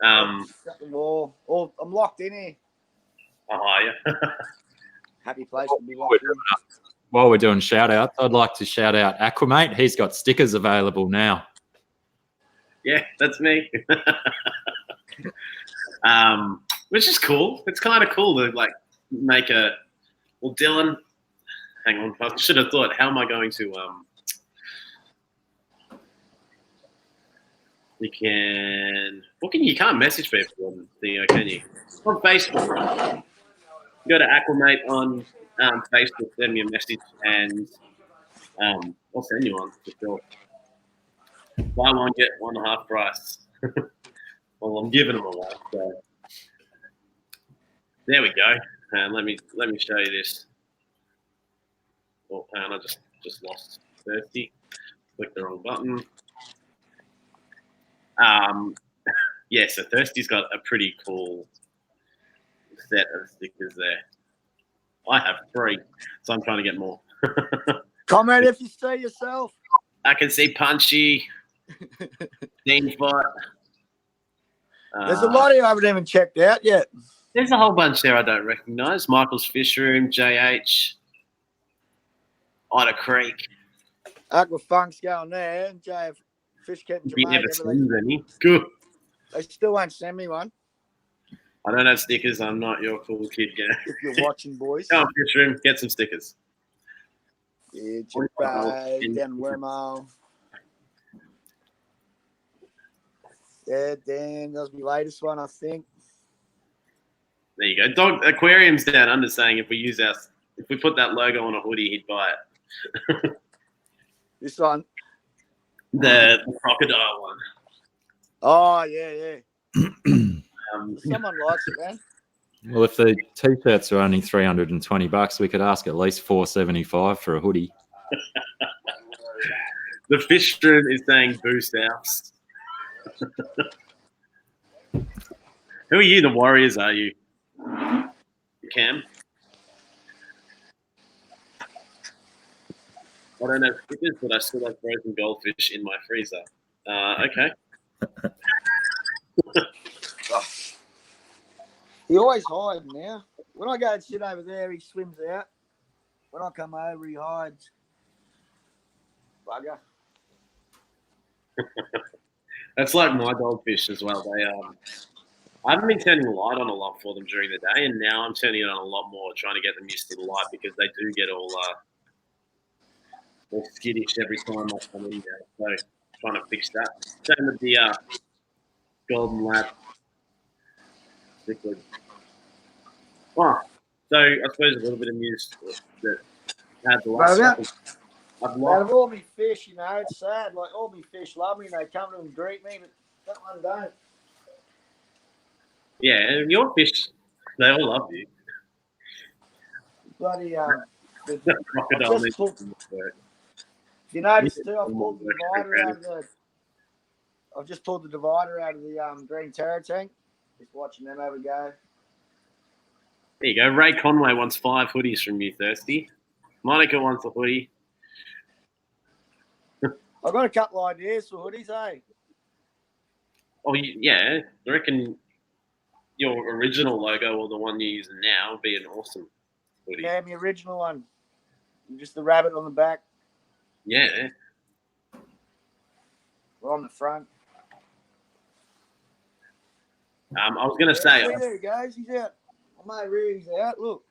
Got the wall. Oh, I'm locked in here. Oh, are you? Happy place to be locked in. While we're doing shout-outs, I'd like to shout out Aqua, mate. He's got stickers available now. Yeah, that's me. Which is cool. It's kind of cool to like make a. Well, Dylan, hang on. I should have thought. How am I going to? You can. You can't message people on the can you? On Facebook. Go to Aquamate on Facebook, send me a message, and I'll send you one for sure. Buy one, get one half price. Well, I'm giving them away. So There we go. And let me show you this. Oh, and I just lost Thirsty. Clicked the wrong button. Yeah, so Thirsty's got a pretty cool set of stickers there. I have 3, so I'm trying to get more. Comment if you see yourself. I can see Punchy, Dean Fight. There's a lot of you I haven't even checked out yet. There's a whole bunch there I don't recognise. Michael's Fish Room, JH, Ida Creek. Aqua Funk's going there. And JF Fish Ketting We Jamaica. never seen any. Good. They still won't send me one. I don't have stickers. I'm not your cool kid. If you're watching, boys. Go on, Fish Room. Get some stickers. Yeah, Chippy, down Wormo. Yeah, Dan, that was my latest one, I think. There you go. Dog Aquarium's down under saying if we put that logo on a hoodie, he'd buy it. This one. The crocodile one. Oh, yeah. Someone likes it, man. Well, if the t-shirts are only $320, we could ask at least $475 for a hoodie. The Fish Room is saying boo Souths. Who are you? The Warriors, are you? Cam? I don't have stickers, but I still have frozen goldfish in my freezer. Okay. He always hides now. When I go and sit over there, he swims out. When I come over, he hides. Bugger. That's like my goldfish as well. They I haven't been turning the light on a lot for them during the day, and now I'm turning it on a lot more, trying to get them used to the light because they do get all skittish every time I come in there. So trying to fix that. Same with the Golden Lab liquid. Oh, so I suppose a little bit of news that had the last couple. I've Out lost. of all my fish, you know, it's sad. Like, all my fish love me and they come to and greet me, but that one don't. Yeah, and your fish, they all love you. Bloody, The crocodile I've just pulled, you notice too, I've just pulled the divider out of the green terror tank. Just watching them have a go. There you go. Ray Conway wants 5 hoodies from you, Thirsty. Monica wants a hoodie. I've got a couple of ideas for hoodies, eh? Oh, yeah. I reckon your original logo or the one you're using now would be an awesome hoodie. Yeah, my original one. Just the rabbit on the back. Yeah. Or on the front. I was going to say. There he goes. He's out. My rear's out. Look.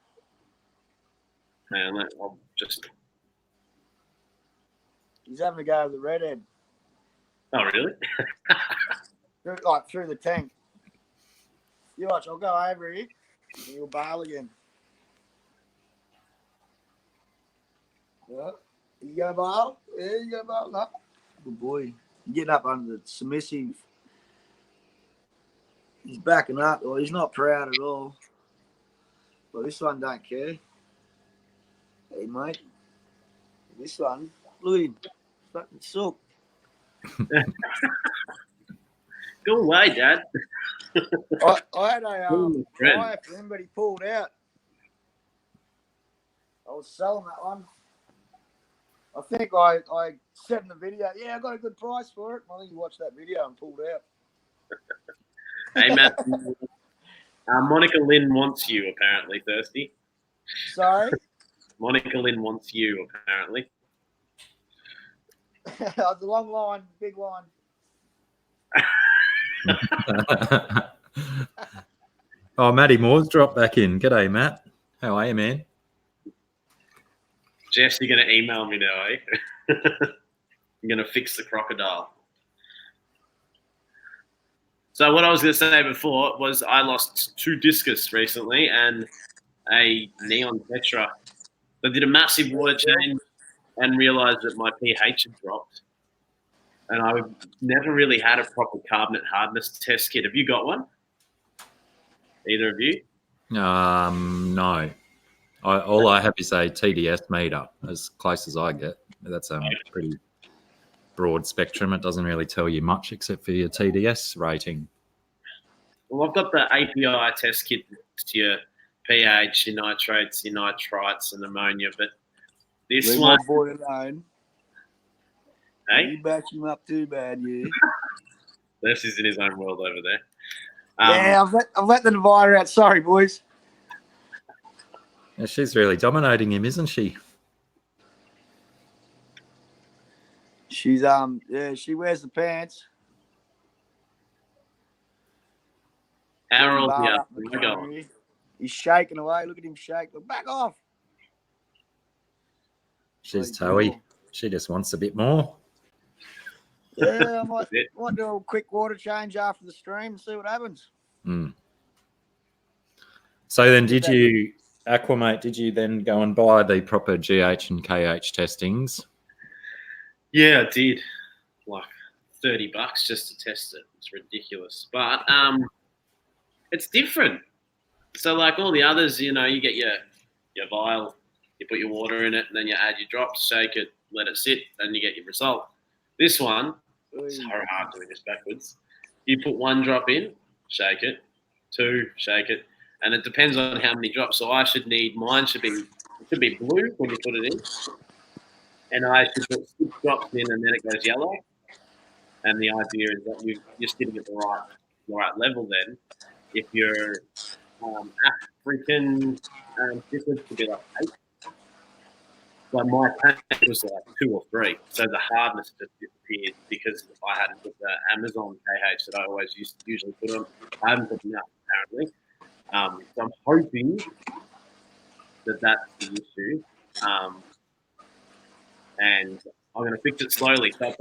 Hang on, I'll just. He's having a go with the redhead. Oh, really? Through the tank. You watch, I'll go over here and he'll bail again. Yeah. You go bail? Yeah, you go bail. No. Good boy. Getting up under the submissive. He's backing up. Well, he's not proud at all. But this one don't care. Hey, mate. This one, look at him. Fucking sook. Go away, Dad. I had a buyer for him, but he pulled out. I was selling that one. I think I said in the video, yeah, I got a good price for it. I think he watched that video and pulled out. Hey, Matt. Monica Lynn wants you, apparently, Thirsty. Sorry? Monica Lynn wants you, apparently. It's a long line, big line. Oh, Matty Moore's dropped back in. G'day, Matt. How are you, man? Jess, you're going to email me now, eh? You're going to fix the crocodile. So what I was going to say before was I lost 2 discus recently and a neon tetra. I did a massive water change and realised that my pH had dropped. And I've never really had a proper carbonate hardness test kit. Have you got one? Either of you? No. All I have is a TDS meter, as close as I get. That's pretty broad spectrum. It doesn't really tell you much except for your TDS rating. Well, I've got the API test kit to your pH, your nitrates, your nitrites, and ammonia. But this Leave one, my boy alone. hey, You back him up too bad, you. this is in his own world over there. Yeah, I've let the divider out. Sorry, boys. Yeah, she's really dominating him, isn't she? She's she wears the pants. Harold, Bar yeah, up in the corner here. He's shaking away. Look at him shake. Look, back off. She's Bloody toey. She just wants a bit more. Yeah, I might do a quick water change after the stream and see what happens. Mm. So then did you, Aquamate, did you then go and buy the proper GH and KH testings? Yeah, I did. Like $30 just to test it. It's ridiculous. But it's different. So like all the others, you get your vial, you put your water in it, and then you add your drops, shake it, let it sit, and you get your result. This one, it's so hard doing this backwards. You put 1 drop in, shake it, 2, shake it, and it depends on how many drops. So mine should be blue when you put it in, and I should put 6 drops in, and then it goes yellow. And the idea is that you're sitting at the right level. Then, if you're African, difference could be like 8. But my tank was like 2 or 3, so the hardness just disappeared because I hadn't put the Amazon KH that I always usually put on. I haven't put enough apparently. So I'm hoping that that's the issue, and I'm going to fix it slowly. So I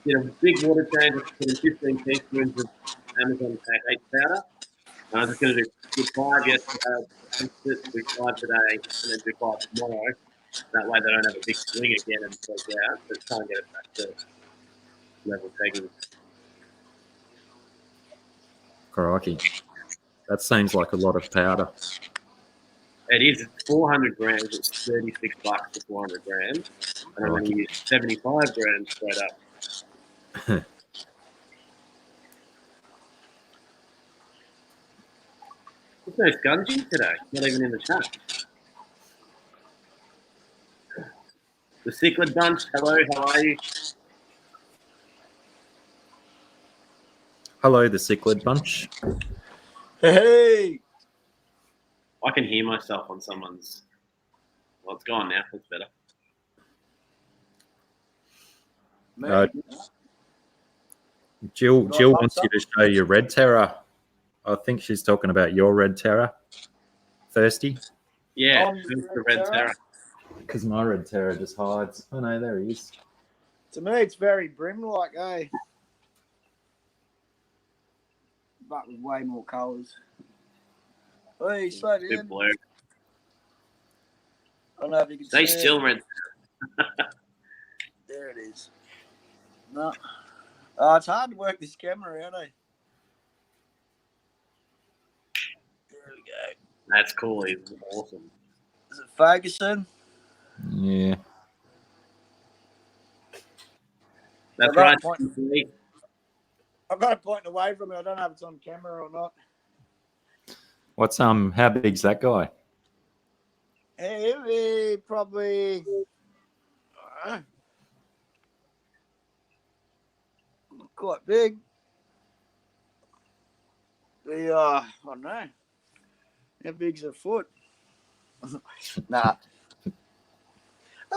did a big water change. I put in 15 teaspoons of Amazon KH powder. And I'm just going to do 5 yesterday, do 5 today, and then do 5 tomorrow. That way they don't have a big swing again and freak out. But try and get it back to level tagging. Crikey. That seems like a lot of powder. It is. It's 400 grams. It's $36 for 400 grams. And I'm going to use 75 grams straight up. There's no Gungy today. Not even in the chat. The Cichlid Bunch. Hello, how are you? Hello, the Cichlid Bunch. Hey. I can hear myself on someone's. Well, it's gone now. That's better. Jill wants you to show your Red Terror. I think she's talking about your Red Terror. Thirsty? Yeah, the Red Terror. Because my Red Terror just hides. Oh no, there he is. To me, it's very brim-like, eh? But with way more colours. Hey, slow down. Bit blue. I don't know if you can Stay see still, it. Red. There it is. No. Oh, it's hard to work this camera out, eh? There we go. That's cool. He's awesome. Is it focusing? Yeah. That's right. I've got it pointing away from it. I don't know if it's on camera or not. What's how big's that guy? Hey, probably quite big. I don't know. How big's a foot? Nah.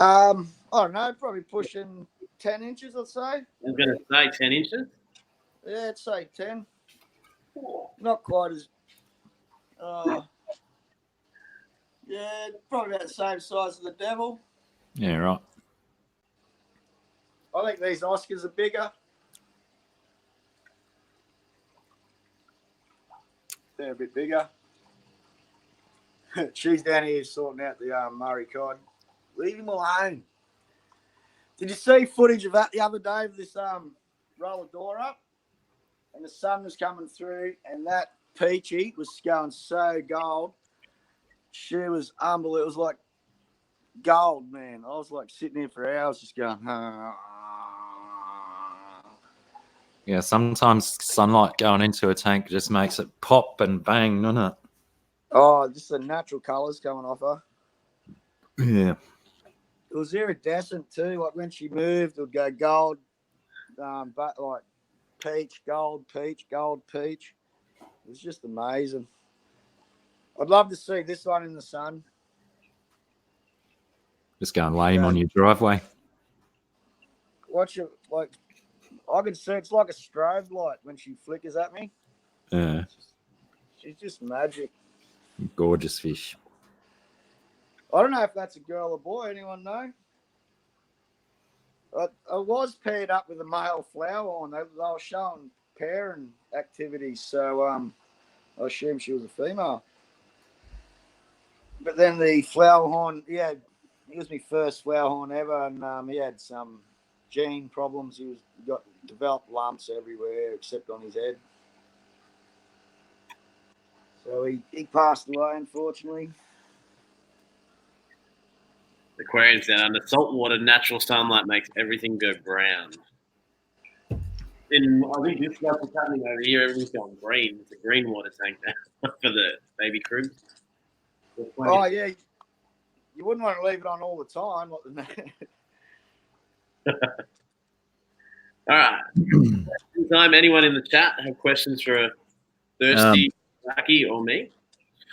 I don't know. Probably pushing 10 inches, I'd say. I was going to say 10 inches. Yeah, I'd say 10. Not quite as. Yeah, probably about the same size as the devil. Yeah, right. I think these Oscars are bigger. They're a bit bigger. She's down here sorting out the Murray cod. Leave him alone. Did you see footage of that the other day of this roller door up? And the sun was coming through, and that Peachy was going so gold. She was unbelievable. It was like gold, man. I was like sitting here for hours just going. Yeah, sometimes sunlight going into a tank just makes it pop and bang, doesn't it? Oh, just the natural colours coming off her. Yeah. It was iridescent too. Like when she moved, it would go gold, but like peach, gold, peach, gold, peach. It was just amazing. I'd love to see this one in the sun. Just going lame on your driveway. Watch it, like I can see it's like a strobe light when she flickers at me. Yeah. She's just magic. Gorgeous fish. I don't know if that's a girl or boy. Anyone know? I was paired up with a male flower horn. They were showing pairing activities, so I assume she was a female. But then the flower horn, he was my first flower horn ever, and he had some gene problems. He got developed lumps everywhere except on his head. So he passed away, unfortunately. Aquarium's down under saltwater. Natural sunlight makes everything go brown. I think this stuff is happening over here. Everything's going green. It's a green water tank now for the baby crew. Oh yeah, you wouldn't want to leave it on all the time. All right. Time. Anyone in the chat have questions for Thirsty, Lucky, or me?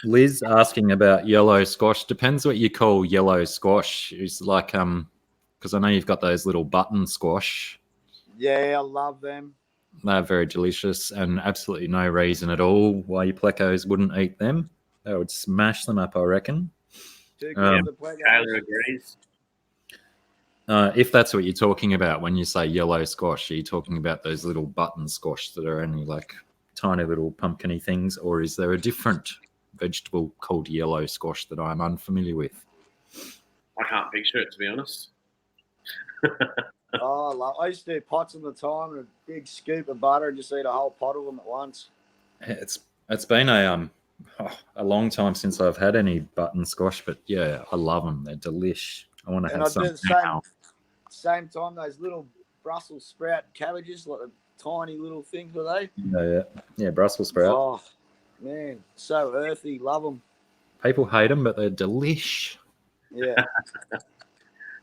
Liz asking about yellow squash. Depends what you call yellow squash. It's like because I know you've got those little button squash. Yeah, I love them. They're very delicious, and absolutely no reason at all why you plecos wouldn't eat them. They would smash them up, I reckon. Taylor agrees. If that's what you're talking about when you say yellow squash, are you talking about those little button squash that are only like tiny little pumpkin-y things, or is there a different vegetable called yellow squash that I'm unfamiliar with? I can't picture it, to be honest. I used to do pots all the time and a big scoop of butter and just eat a whole pot of them at once. It's been a long time since I've had any button squash, but yeah, I love them. They're delish. I want to have some now. Same time, those little Brussels sprout cabbages, like the tiny little things, were they? Yeah, Brussels sprout. Oh man, so earthy. Love them. People hate them, but they're delish. Yeah.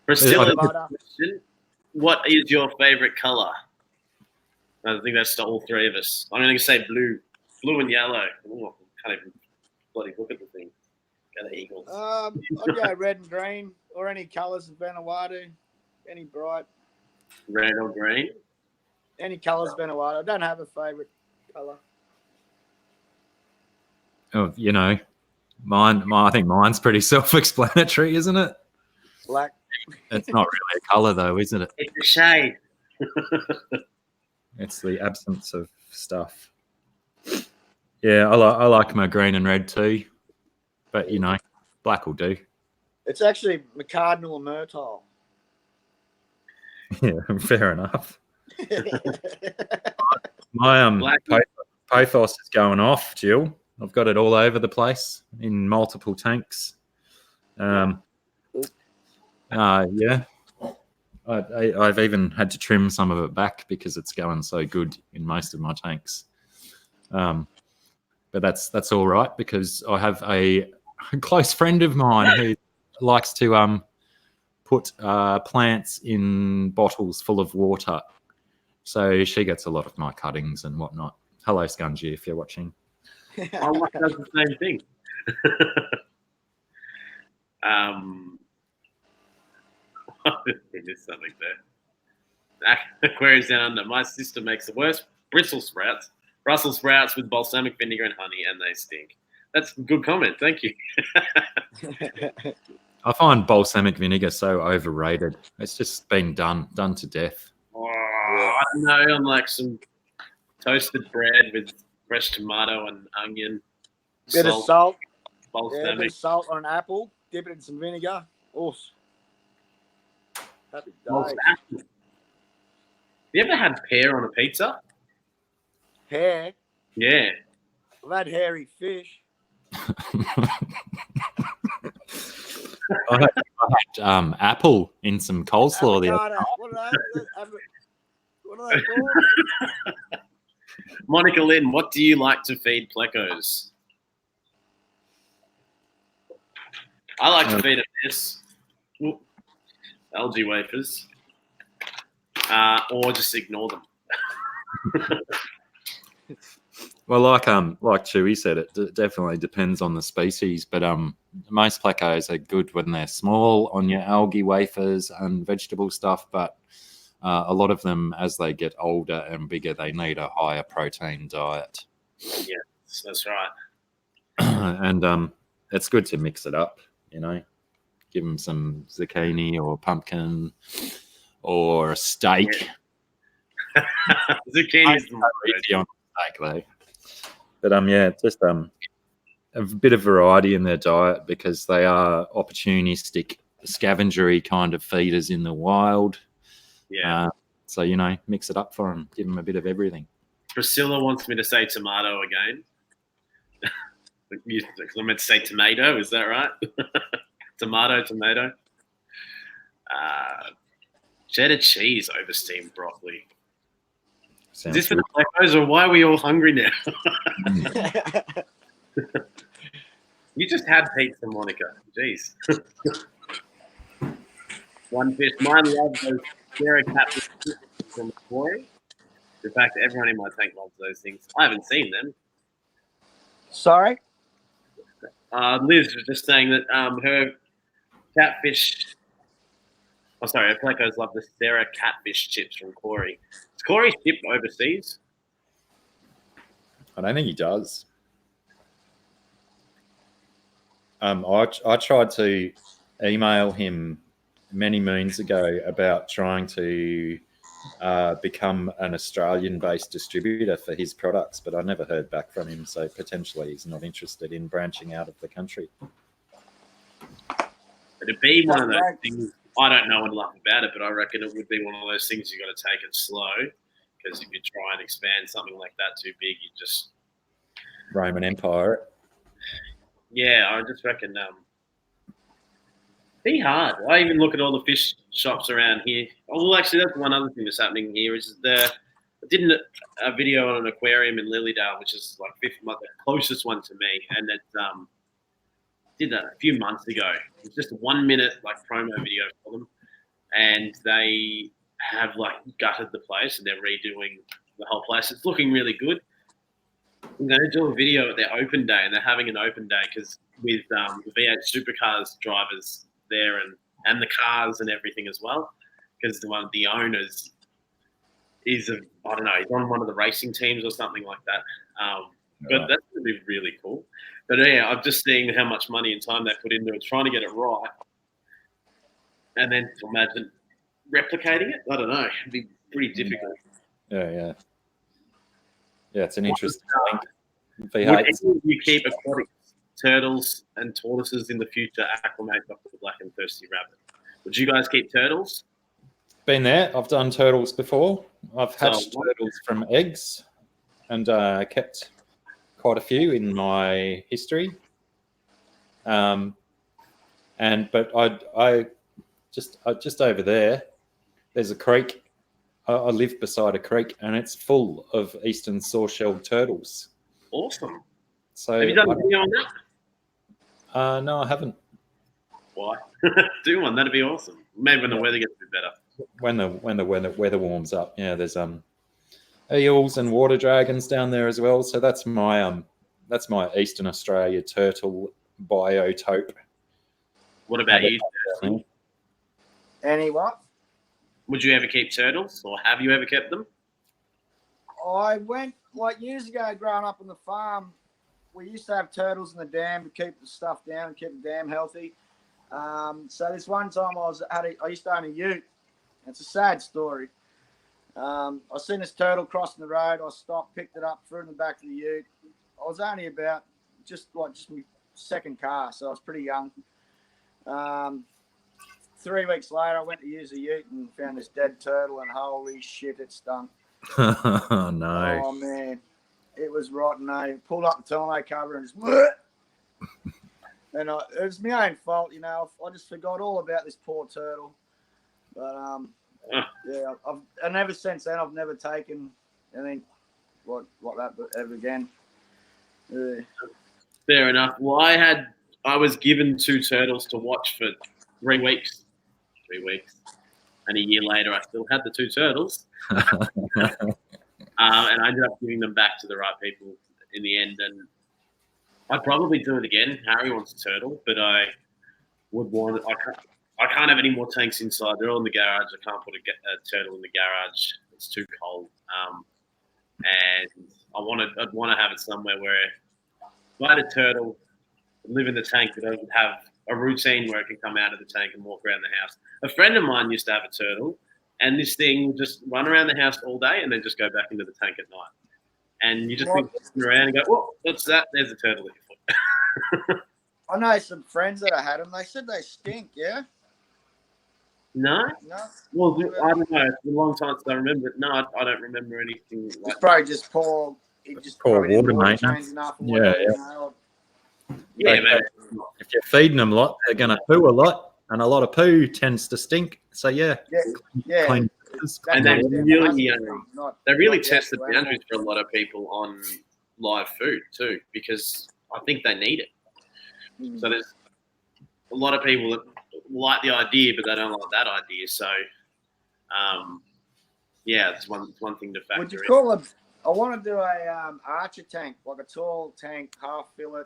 Priscilla, what is your favorite color? I think that's to all three of us. I'm going to say blue and yellow. Ooh, I can't even bloody look at the thing. Go the Eagles. I'd go red and green, or any colours of Vanuatu. Any bright. Red or green? Any colours of Vanuatu. I don't have a favourite colour. Oh, you know, I think mine's pretty self-explanatory, isn't it? Black. It's not really a colour, though, isn't it? It's a shade. It's the absence of stuff. Yeah, I like my green and red too, but you know, black will do. It's actually McCardinal and Myrtile. Yeah, fair enough. My pathos is going off, Jill. I've got it all over the place in multiple tanks. Yeah. I've even had to trim some of it back because it's going so good in most of my tanks. But that's all right because I have a close friend of mine who likes to put plants in bottles full of water. So she gets a lot of my cuttings and whatnot. Hello, Scungy, if you're watching. I like does the same thing. There's something there. Aquarius down under. My sister makes the worst Brussels sprouts with balsamic vinegar and honey, and they stink. That's a good comment. Thank you. I find balsamic vinegar so overrated. It's just been done to death. Oh, I don't know. On like some toasted bread with fresh tomato and onion. Bit of salt. Balsamic. Yeah, a bit of salt on an apple. Dip it in some vinegar. Oof. Happy days. Have you ever had pear on a pizza? Pear? Yeah. I've I've had hairy fish. I had apple in some coleslaw the other Avocado. What are they called? Monica Lynn, what do you like to feed plecos? I like to feed them this. Algae wafers. Or just ignore them. Well, like Chewy said, it definitely depends on the species. But most plecos are good when they're small on your algae wafers and vegetable stuff. But a lot of them, as they get older and bigger, they need a higher protein diet. Yeah, that's right. And it's good to mix it up. Give them some zucchini or pumpkin or a steak. Yeah. Zucchini's easy on steak though. But just a bit of variety in their diet because they are opportunistic, scavengery kind of feeders in the wild. Yeah. So mix it up for them. Give them a bit of everything. Priscilla wants me to say tomato again. Because I meant to say tomato. Is that right? Tomato. Cheddar cheese over steamed broccoli. Sounds Is this for the plecos or why are we all hungry now? You just had pizza, Monica. Jeez. One fish. Mine loves those Sarah catfish from Aqua. In fact, everyone in my tank loves those things. I haven't seen them. Sorry? Liz was just saying that her catfish. Oh, sorry, her plecos love the Sarah catfish chips from Corey. Is Corey shipped overseas? I don't think he does. I tried to email him many moons ago about trying to become an Australian-based distributor for his products, but I never heard back from him. So potentially he's not interested in branching out of the country. It'd be one of those things. I don't know enough about it, but I reckon it would be one of those things you got to take it slow. Because if you try and expand something like that too big, you just Roman Empire. Yeah, I just reckon be hard. I even look at all the fish shops around here. Oh, well, actually, that's one other thing that's happening here is I did a video on an aquarium in Lilydale, which is like the closest one to me, and it did that a few months ago. It was just a 1 minute promo video for them, and they have gutted the place and they're redoing the whole place. It's looking really good. I'm going to do a video at their open day, and they're having an open day because with the V8 supercars drivers there and the cars and everything as well, because one of the owners is he's on one of the racing teams or something like that. But that's going to be really cool. But yeah, I'm just seeing how much money and time they put into it, trying to get it right, and then to imagine replicating it. I don't know. It'd be pretty difficult. Yeah. Yeah, it's an interesting link. Would any of you keep aquatic turtles and tortoises in the future acclimate Dr. Black and Thirsty Rabbit? Would you guys keep turtles? Been there. I've done turtles before. I've hatched turtles from eggs and kept quite a few in my history. But I just over there, there's a creek. I live beside a creek, and it's full of eastern sawshell turtles. Awesome. So have you done a video on that? No, I haven't. Why? Do one. That'd be awesome. Maybe when the weather gets a bit better. When the weather warms up. Yeah, there's eels and water dragons down there as well. So that's my Eastern Australia turtle biotope. What about you? Any what? Would you ever keep turtles, or have you ever kept them? I went years ago growing up on the farm. We used to have turtles in the dam to keep the stuff down and keep the dam healthy. So this one time I used to own a ute. It's a sad story. I seen this turtle crossing the road. I stopped, picked it up, threw it in the back of the ute. I was only about just my second car, so I was pretty young. 3 weeks later, I went to use a ute and found this dead turtle, and holy shit, it stunk. Oh, no. Oh, man. it was rotten. I pulled up the tonneau cover and just, and it was my own fault, you know. I just forgot all about this poor turtle. But yeah, and ever since then, I've never taken anything like that ever again. Fair enough. Well, I was given 2 turtles to watch for 3 weeks. 3 weeks. And a year later, I still had the 2 turtles. And I ended up giving them back to the right people in the end. And I'd probably do it again. Harry wants a turtle, but I can't have any more tanks inside. They're all in the garage. I can't put a turtle in the garage. It's too cold. And I'd want to have it somewhere where if I had a turtle, live in the tank, but I would have a routine where it can come out of the tank and walk around the house. A friend of mine used to have a turtle, and this thing would just run around the house all day and then just go back into the tank at night. And you just think around and go, "Oh, what's that? There's a turtle at your foot." I know some friends that have had them. They said they stink. Yeah. No. No. Well, I don't know. It's a long time since I remember it. No, I don't remember anything like It's probably just poor. Poor water maintenance. Yeah. Yeah, man. If you're feeding them a lot, they're going to poo a lot, and a lot of poo tends to stink. So yeah. Clean. And they really test the boundaries for a lot of people on live food too, because I think they need it. So there's a lot of people that like the idea, but they don't like that idea. So, yeah, it's one thing to factor in. Would you call it? I want to do a archer tank, like a tall tank, half fillet,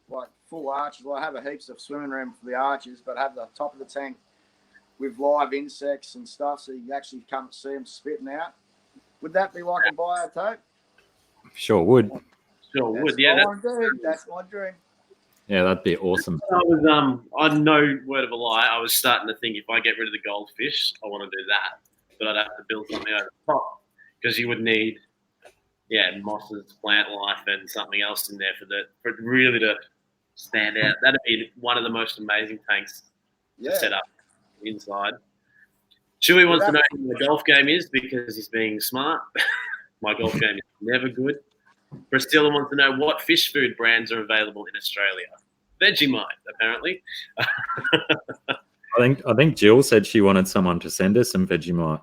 like full arches. Well, I have a heaps of swimming room for the archers, but have the top of the tank with live insects and stuff, so you can actually come and see them spitting out. Would that be like a biotope? Sure would. Yeah. That's my dream. Yeah, that'd be awesome. On no word of a lie, I was starting to think if I get rid of the goldfish, I want to do that. But I'd have to build something over the top because you would need, mosses, plant life, and something else in there for it really to stand out. That'd be one of the most amazing tanks to set up inside. Chewy wants to know what the golf game is because he's being smart. My golf game is never good. Priscilla wants to know what fish food brands are available in Australia. Vegemite, apparently. I think Jill said she wanted someone to send her some Vegemite.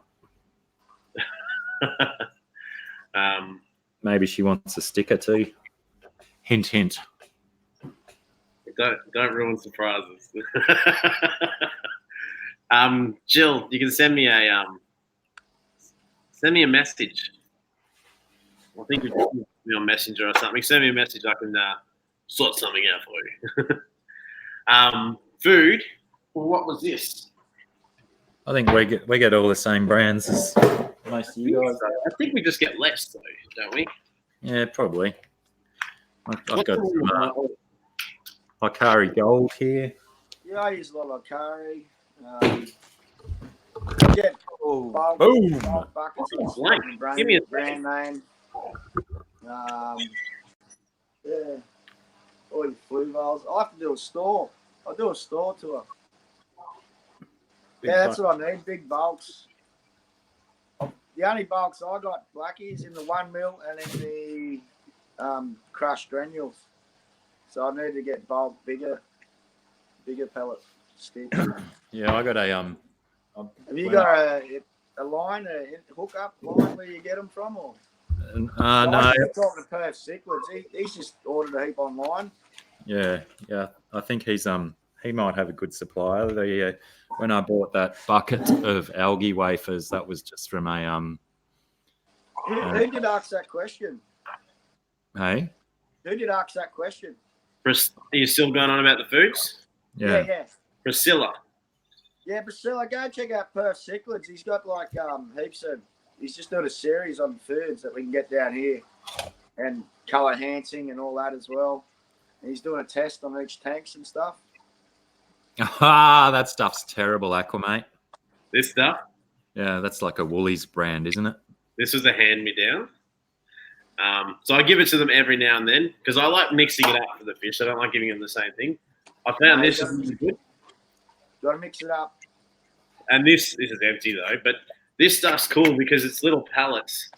Maybe she wants a sticker too. Hint, hint. Don't ruin surprises. Jill, you can send me a message. I think you can be on Messenger or something. Send me a message. I can sort something out for you. Food. Well, what was this? I think we get all the same brands as most of you guys. I think we just get less though, don't we? Yeah, probably. I've got some Hikari Gold here. Yeah, I use a lot of Hikari. Get boom buckets of Give me a brand name. All your flue valves. I have to do a store. I'll do a store tour. That's what I need. Big bulks. The only bulks I got, Blackies, in the 1 mil and in the crushed granules. So I need to get bulk bigger pellet sticks. Yeah, I got a Have you got a line, a hook-up line where you get them from, or? No. I'm talking to Perth Cichlids. He's just ordered a heap online. Yeah. I think he might have a good supplier. When I bought that bucket of algae wafers, that was just from a Who did ask that question? Hey. Who did ask that question? Are you still going on about the foods? Yeah. Priscilla. Yeah, Priscilla, go check out Perth Cichlids. He's got like heaps of. He's just doing a series on foods that we can get down here, and colour enhancing and all that as well. And he's doing a test on each tanks and stuff. That stuff's terrible, Aqua, mate. This stuff? Yeah, that's like a Woolies brand, isn't it? This was a hand-me-down. So I give it to them every now and then because I like mixing it up for the fish. I don't like giving them the same thing. I found this is really good. You got to mix it up. And this is empty though, but this stuff's cool because it's little pellets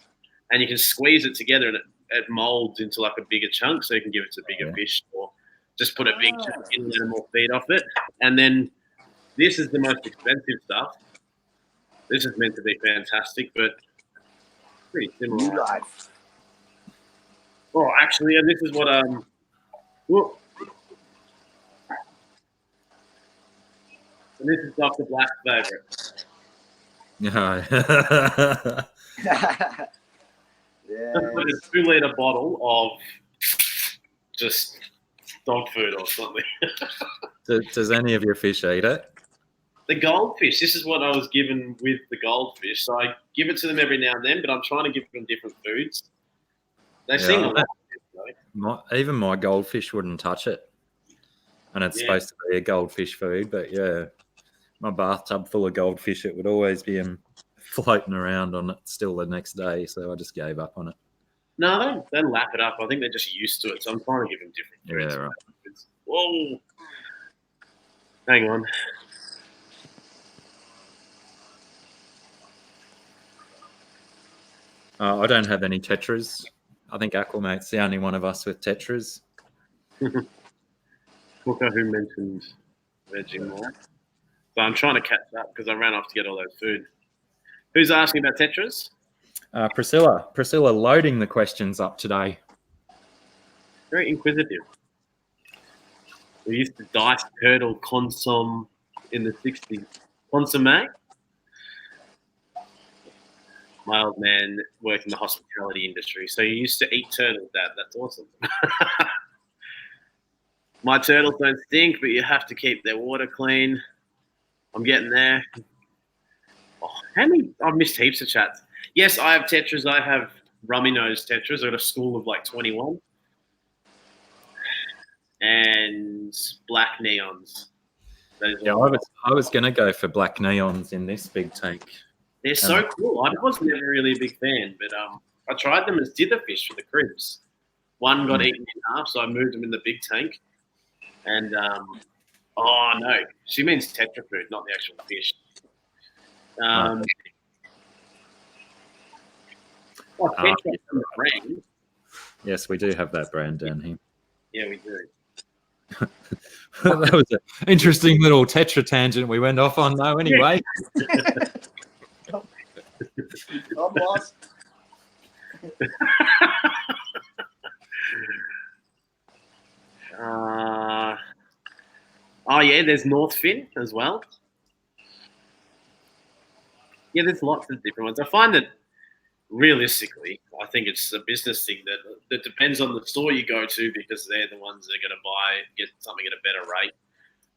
and you can squeeze it together and it molds into like a bigger chunk, so you can give it to bigger fish, or just put a big chunk in and let them all feed off it. And then this is the most expensive stuff. This is meant to be fantastic, but pretty similar. New life. Oh, actually, and this is what whoop. And this is Dr. Black's favorite. Yeah. Yeah. Like a 2-liter bottle of just dog food or something. Does any of your fish eat it? The goldfish. This is what I was given with the goldfish. So I give it to them every now and then, but I'm trying to give them different foods. They seem to like it, Even my goldfish wouldn't touch it. And it's supposed to be a goldfish food, but yeah, my bathtub full of goldfish, it would always be floating around on it still the next day. So I just gave up on it. No, they lap it up. I think they're just used to it. So I'm trying to give them different foods. Yeah, right. Whoa. Hang on. I don't have any tetras. I think Aquamate's the only one of us with tetras. Look at who mentioned Vegemite. So I'm trying to catch up because I ran off to get all that food. Who's asking about tetras? Priscilla loading the questions up today. Very inquisitive. We used to dice turtle consomme in the 60s. Consomme? My old man worked in the hospitality industry, so you used to eat turtles, Dad. That's awesome. My turtles don't stink, but you have to keep their water clean. I'm getting there. Oh, how many? I've missed heaps of chats. Yes, I have tetras. I have rummy nose tetras. I've got a school of like 21. And black neons. Yeah, I was going to go for black neons in this big tank. They're so cool. I was never really a big fan, but I tried them as dither fish for the cribs. One got eaten in half, so I moved them in the big tank. And, oh, no. She means tetra food, not the actual fish. Tetra from the brand. Yes, we do have that brand down here. Yeah, we do. That was an interesting little tetra tangent we went off on, though, anyway. I'm lost. Oh, yeah, there's North Fin as well. Yeah, there's lots of different ones. I find that realistically, I think it's a business thing that depends on the store you go to, because they're the ones that are going to get something at a better rate.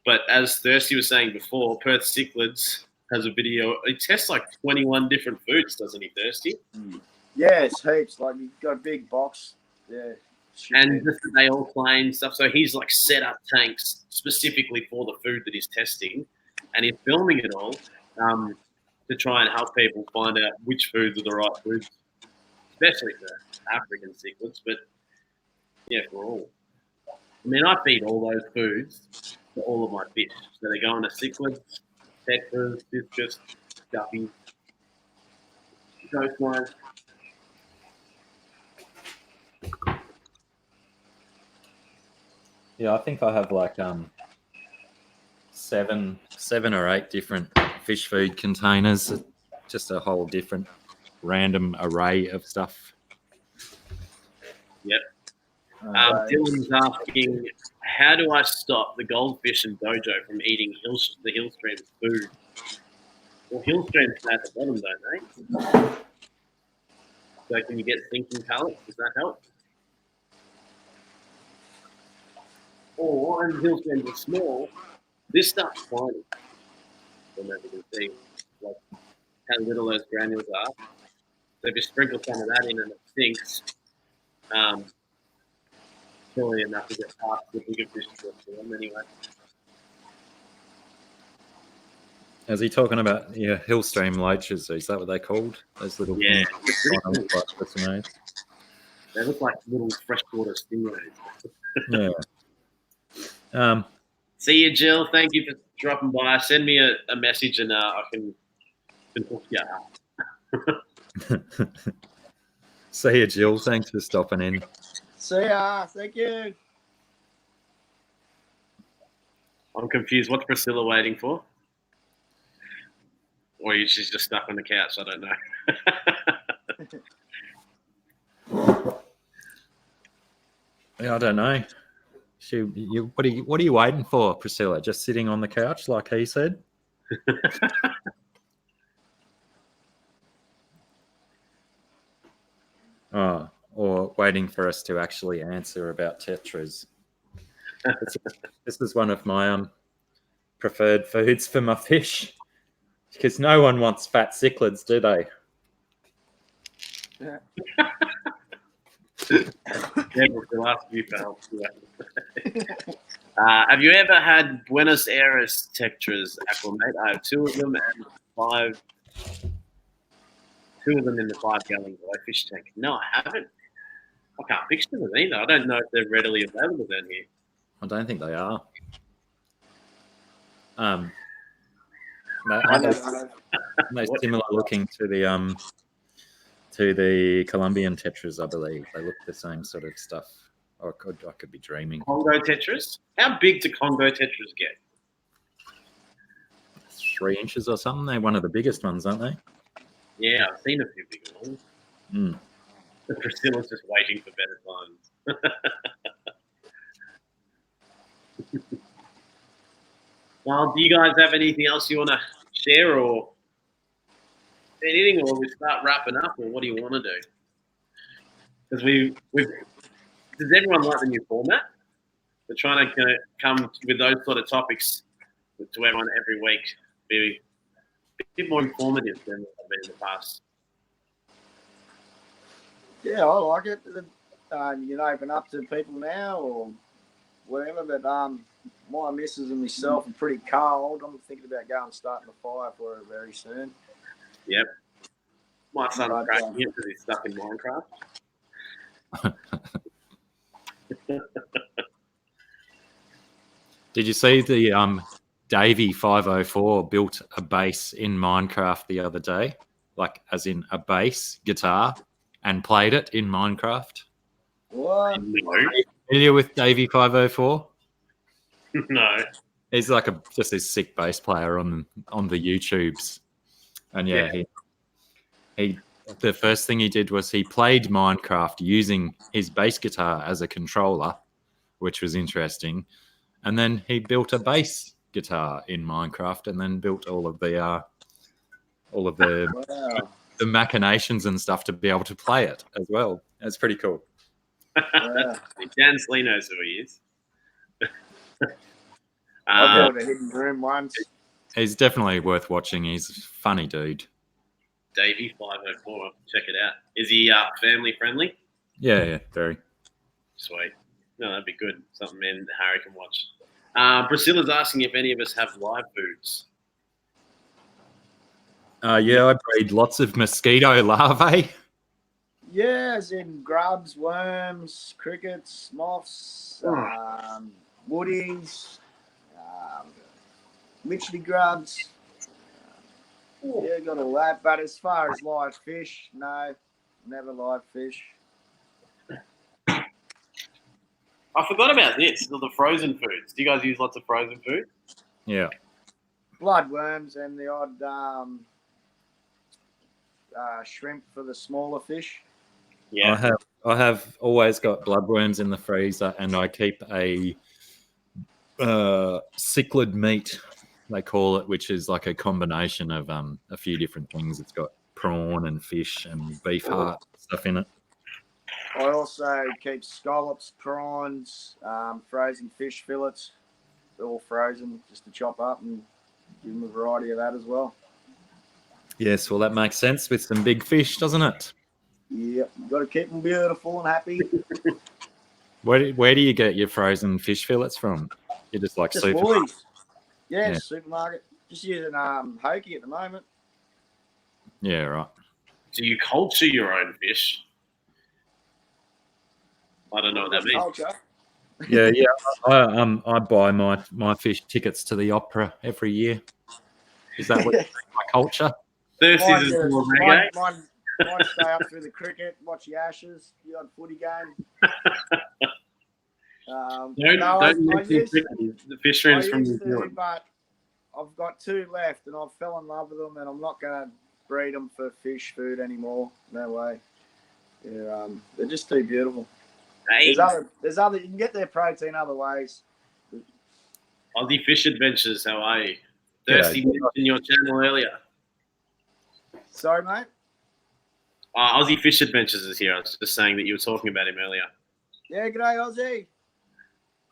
But as Thirsty was saying before, Perth Cichlids has a video. He tests like 21 different foods, doesn't he, Thirsty? Yeah, it's heaps. Like, you've got a big box. Yeah. And just that they all claim stuff. So he's like set up tanks specifically for the food that he's testing, and he's filming it all to try and help people find out which foods are the right foods, especially for African cichlids, but yeah, for all. I mean, I feed all those foods to all of my fish. So they go into cichlids, tetras, discus, guppies, ghost wines. Yeah, I think I have like 7 or 8 different fish food containers. Just a whole different random array of stuff. Yep. Dylan's asking, how do I stop the goldfish and dojo from eating the Hillstream's food? Well, Hillstream's at the bottom, don't they? So can you get sinking pellets? Does that help? Or, and Hillstreams are small, this stuff's tiny. Don't know if you can see like how little those granules are. So if you sprinkle some of that in and it sinks, surely enough to get past the bigger fish to them anyway. Is he talking about Hillstream loaches? Is that what they're called? Those little Yeah. They look like little freshwater stingrays. Yeah. See you, Jill. Thank you for dropping by. Send me a message and I can hook you up. See you, Jill. Thanks for stopping in. See ya. Thank you. I'm confused. What's Priscilla waiting for? Or she's just stuck on the couch. I don't know. Yeah, I don't know. What are you waiting for, Priscilla? Just sitting on the couch, like he said? Oh, or waiting for us to actually answer about tetras. This is one of my preferred foods for my fish, because no one wants fat cichlids, do they? Yeah. We'll ask you for help. Have you ever had Buenos Aires tetras, Aqua, mate? I have 2 of them and 5. 2 of them in the 5-gallon fish tank. No, I haven't. I can't picture them either. I don't know if they're readily available down here. I don't think they are. They're similar looking to the Colombian tetras, I believe. They look the same sort of stuff. I could be dreaming. Congo tetras? How big do Congo tetras get? 3 inches or something. They're one of the biggest ones, aren't they? Yeah, I've seen a few bigger ones. Mm. Priscilla's just waiting for better times. Well, do you guys have anything else you want to share or anything, or we start wrapping up, or what do you want to do? Because does everyone like the new format? We're trying to come with those sort of topics to everyone every week. Be a bit more informative than I've been in the past. Yeah, I like it. You can open up to people now or whatever, but my missus and myself are pretty cold. I'm thinking about going and starting a fire for her very soon. Yep. My son's cracking it because he's stuck in Minecraft. Did you see the Davey 504 built a bass in Minecraft the other day? Like, as in a bass guitar, and played it in Minecraft? What? No. Are you familiar with Davey 504? No. He's like just this sick bass player on the YouTubes. And yeah, he the first thing he did was he played Minecraft using his bass guitar as a controller, which was interesting. And then he built a bass guitar in Minecraft, and then built all of the Wow. the machinations and stuff to be able to play it as well. That's pretty cool. Wow. Dan Slee knows who he is. I built a hidden room once. He's definitely worth watching. He's a funny dude. Davey 504. Check it out. Is he family friendly? Yeah, very. Sweet. No, that'd be good. Something me and Harry can watch. Priscilla's asking if any of us have live foods. Yeah, I breed lots of mosquito larvae. Yeah, as in grubs, worms, crickets, moths, woodies, witchetty grubs. Yeah, got all that. But as far as live fish, no, never live fish. I forgot about this. The frozen foods. Do you guys use lots of frozen food? Yeah. Bloodworms and the odd shrimp for the smaller fish. Yeah. I have always got bloodworms in the freezer, and I keep a cichlid meat, they call it, which is like a combination of a few different things. It's got prawn and fish and beef heart stuff in it. I also keep scallops, prawns, frozen fish fillets. They're all frozen, just to chop up and give them a variety of that as well. Yes, well, that makes sense with some big fish, doesn't it? Yep, you've got to keep them beautiful and happy. Where do you get your frozen fish fillets from? You just like Just super. Woolies. Yeah, supermarket. Just using hokey at the moment. Yeah, right. Do you culture your own fish? I don't know what that means. Culture. Yeah. I buy my fish tickets to the opera every year. Is that what you think, my culture? Thirsty's is more reggae. Might stay up through the cricket, watch the Ashes, the odd footy game. Don't mention the fish rooms from New Zealand. But I've got 2 left, and I've fell in love with them, and I'm not going to breed them for fish food anymore. No way. They're just too beautiful. Hey. There's other. You can get their protein other ways. Aussie Fish Adventures, how are you? Thirsty mentioned your channel earlier. Sorry, mate. Aussie Fish Adventures is here. I was just saying that you were talking about him earlier. Yeah, g'day, Aussie.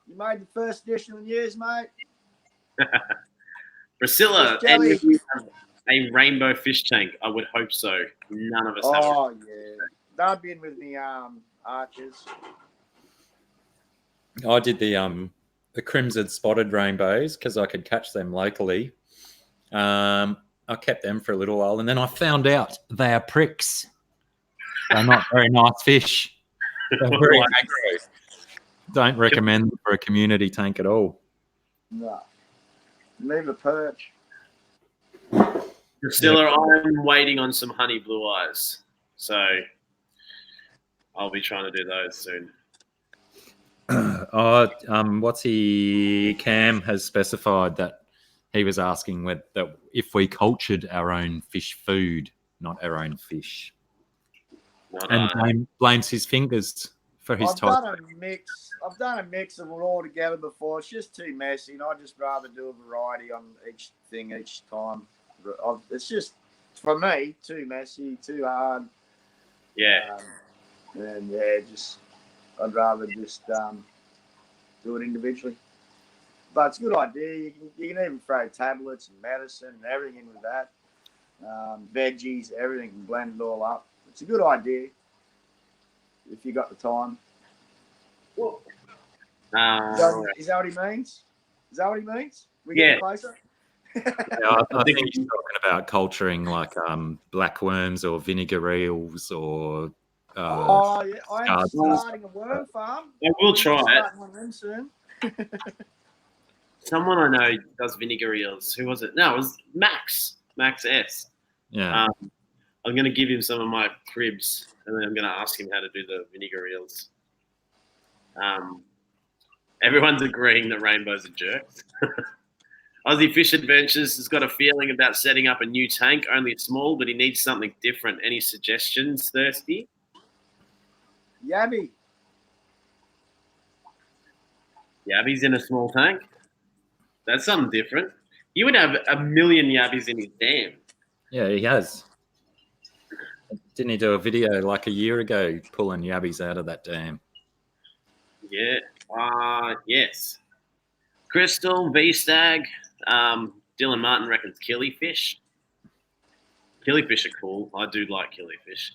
You made the first edition of the news, mate. Priscilla, a rainbow fish tank. I would hope so. None of us have. Oh, yeah. They'd be in with me archers. I did the crimson spotted rainbows because I could catch them locally. I kept them for a little while, and then I found out they are pricks. They're not very nice fish. They're very aggro. Don't recommend them for a community tank at all. No. Leave a perch. Priscilla, I'm waiting on some honey blue eyes, so I'll be trying to do those soon. Cam has specified that he was asking that if we cultured our own fish food, not our own fish. Blames his fingers for his type. I've done a mix of it all together before. It's just too messy, and I'd just rather do a variety on each thing each time. It's just, for me, too messy, too hard. Yeah. I'd rather just do it individually. But it's a good idea. You can even throw tablets and medicine and everything in with that. Veggies, everything, and blend it all up. It's a good idea if you got the time. Is that what he means? We get closer? Yeah, I think he's talking about culturing like blackworms or vinegar eels or. I'm starting a worm farm. I will try it. On them soon. Someone I know does vinegar eels. Who was it? No, it was Max S. Yeah. I'm going to give him some of my cribs, and then I'm going to ask him how to do the vinegar eels. Everyone's agreeing that rainbows are jerks. Aussie Fish Adventures has got a feeling about setting up a new tank, only small, but he needs something different. Any suggestions, Thirsty? Yabby. Yabbies in a small tank? That's something different. You would have a million yabbies in his dam. Yeah, he has. Didn't he do a video like a year ago pulling yabbies out of that dam? Yeah. Yes. Crystal, V-Stag, Dylan Martin reckons killifish. Killifish are cool. I do like killifish.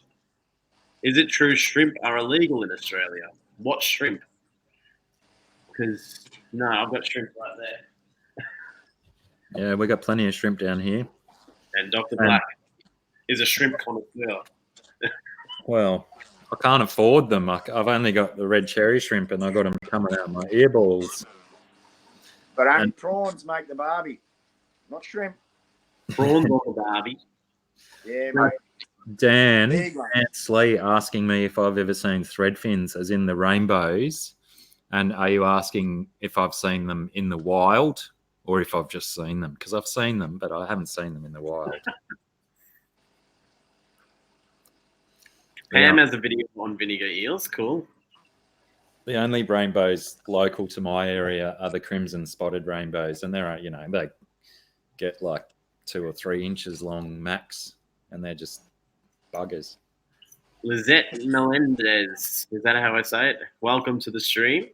Is it true shrimp are illegal in Australia? What shrimp? Because, no, I've got shrimp right there. Yeah, we got plenty of shrimp down here. And Dr. Black is a shrimp connoisseur. Well, I can't afford them. I've only got the red cherry shrimp, and I got them coming out of my earballs. But only prawns make the barbie, not shrimp. Prawns or the barbie? Yeah, mate. Dan Slee asking me if I've ever seen thread fins, as in the rainbows, and are you asking if I've seen them in the wild or if I've just seen them? Because I've seen them, but I haven't seen them in the wild. Pam has a video on vinegar eels. Cool. The only rainbows local to my area are the crimson spotted rainbows, and they're, they get like 2 or 3 inches long max, and they're just buggers. Lizette Melendez, is that how I say it? Welcome to the stream.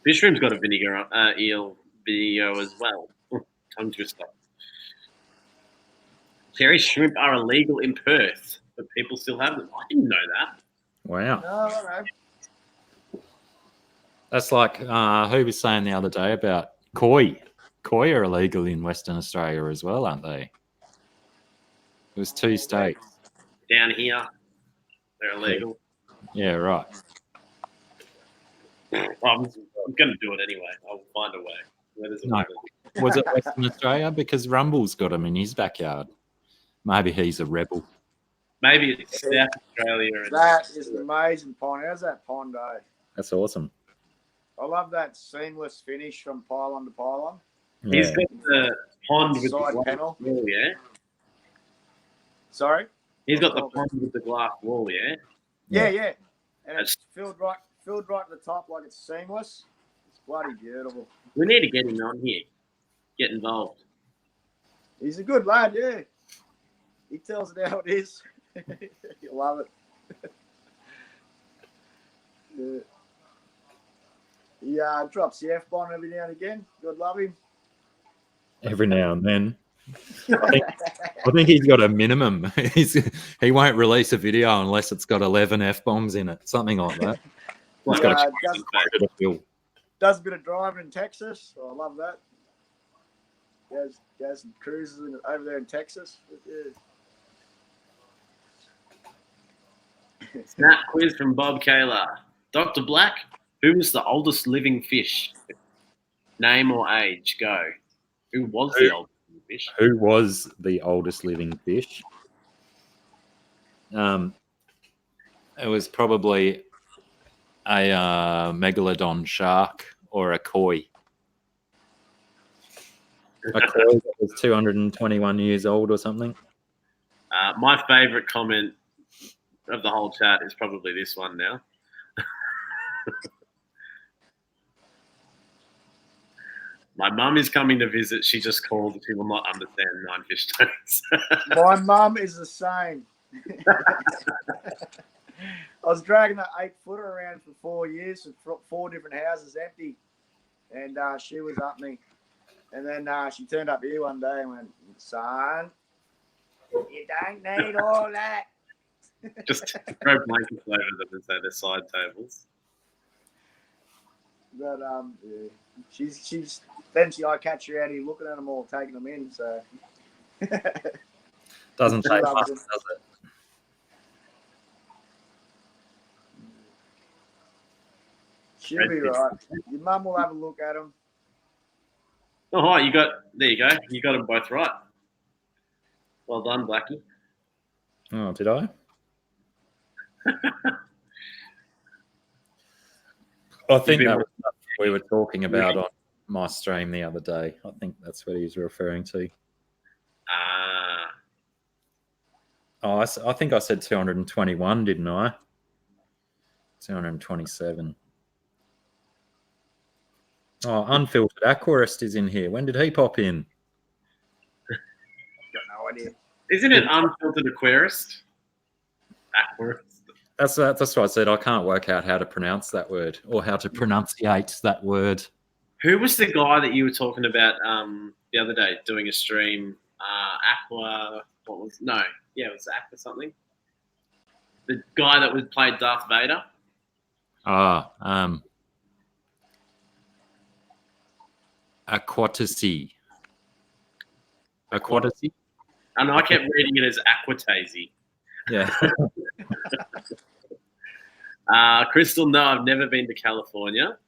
Fishroom's got a vinegar eel video as well. Tongue twister. Cherry shrimp are illegal in Perth, but people still have them. I didn't know that. Wow. No. That's like who was saying the other day about koi. Koi are illegal in Western Australia as well, aren't they? It was 2 states. Down here, they're illegal. Yeah, right. I'm going to do it anyway. I'll find a way. No. Was it Western Australia? Because Rumble's got them in his backyard. Maybe he's a rebel. Maybe it's South Australia. And That is an amazing pond. How's that pond, eh? That's awesome. I love that seamless finish from pylon to pylon. He's Yeah. got the pond with Side the glass panel. wall, yeah? Sorry? He's got the pond with the glass wall, yeah? Yeah. And it's filled right to the top like it's seamless. It's bloody beautiful. We need to get him on here. Get involved. He's a good lad, yeah. He tells it how it is. You'll love it. Yeah. He drops the F-bomb every now and again. God love him. Every now and then. I think he's got a minimum. He won't release a video unless it's got 11 F-bombs in it, something like that. He's got does a bit of driving in Texas. Oh, I love that. Goes some cruises over there in Texas. Yeah. Snap quiz from Bob Kaler. Dr. Black, who was the oldest living fish? Name or age? Go. Who was the oldest living fish? Who was the oldest living fish? It was probably a megalodon shark or a koi. A koi that was 221 years old or something. My favourite comment of the whole chat is probably this one now. My mum is coming to visit. She just called. She will not understand 9 fish stones. My mum is the same. I was dragging that 8-footer around for 4 years, with 4 different houses empty, and she was up me. And then she turned up here one day and went, "Son, you don't need all that." Just throw blankets over them and say they're side tables. But yeah. She's eventually I catch her out here looking at them all, taking them in. So doesn't She take loves much, them. does it? She'll be right. Your mum will have a look at them. Oh, there you go. You got them both right. Well done, Blackie. Oh, did I? I think that was what we were talking about on my stream the other day. I think that's what he's referring to. Oh, I think I said 221, didn't I? 227. Oh, Unfiltered Aquarist is in here. When did he pop in? Got no idea. Isn't it Unfiltered Aquarist? Aquarist. That's what I said. I can't work out how to pronounce that word or how to pronunciate that word. Who was the guy that you were talking about the other day doing a stream? Aqua. What was? No. Yeah, it was Aqua something. The guy that was played Darth Vader. Aquatacy. Aquatacy? And I kept reading it as Aquatazy. Yeah. Crystal, no, I've never been to California.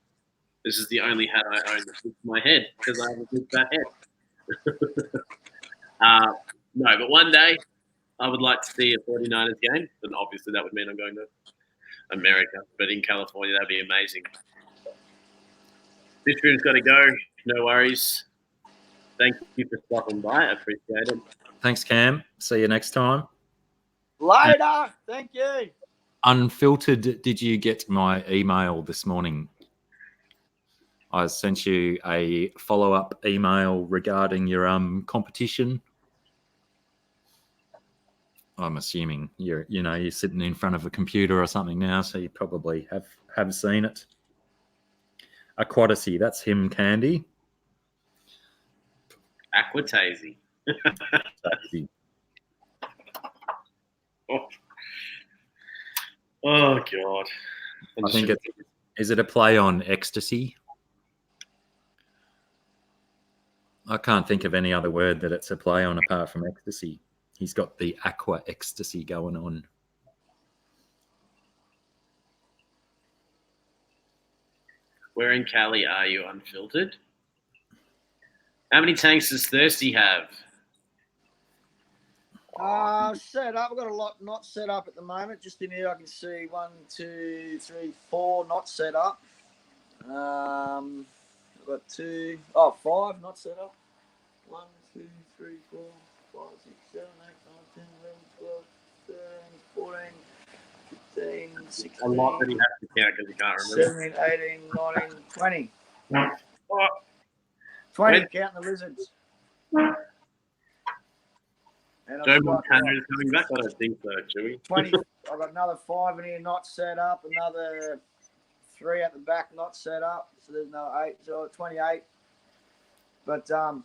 This is the only hat I own that fits my head because I have a big fat head. No, but one day I would like to see a 49ers game. And obviously that would mean I'm going to America. But in California, that'd be amazing. This room's got to go. No worries. Thank you for stopping by. I appreciate it. Thanks, Cam. See you next time. Later. Thank you. Unfiltered, did you get my email this morning? I sent you a follow-up email regarding your competition. I'm assuming you're sitting in front of a computer or something now, so you probably have seen it. Aquatacy, that's him, Candy. Aquatazy. Oh God. I think is it a play on ecstasy? I can't think of any other word that it's a play on apart from ecstasy. He's got the aqua ecstasy going on. Where in Cali are you, Unfiltered? How many tanks does Thirsty have? Set up. I've got a lot not set up at the moment. Just in here, I can see 1, 2, 3, 4 not set up. I've got 5 not set up. 1, 2, 3, 4, 5, 6, 7, 8, 9, 10, 11, 12, 13, 14, 15, 16. A lot that he has to count because he can't remember. 17, 18, 19, 20. Oh, 20, counting the lizards. And Joe I've got Montana is coming back. I don't think so, Chewy. 20. I've got another 5 in here not set up. Another 3 at the back not set up. So there's no 8. So 28. But well,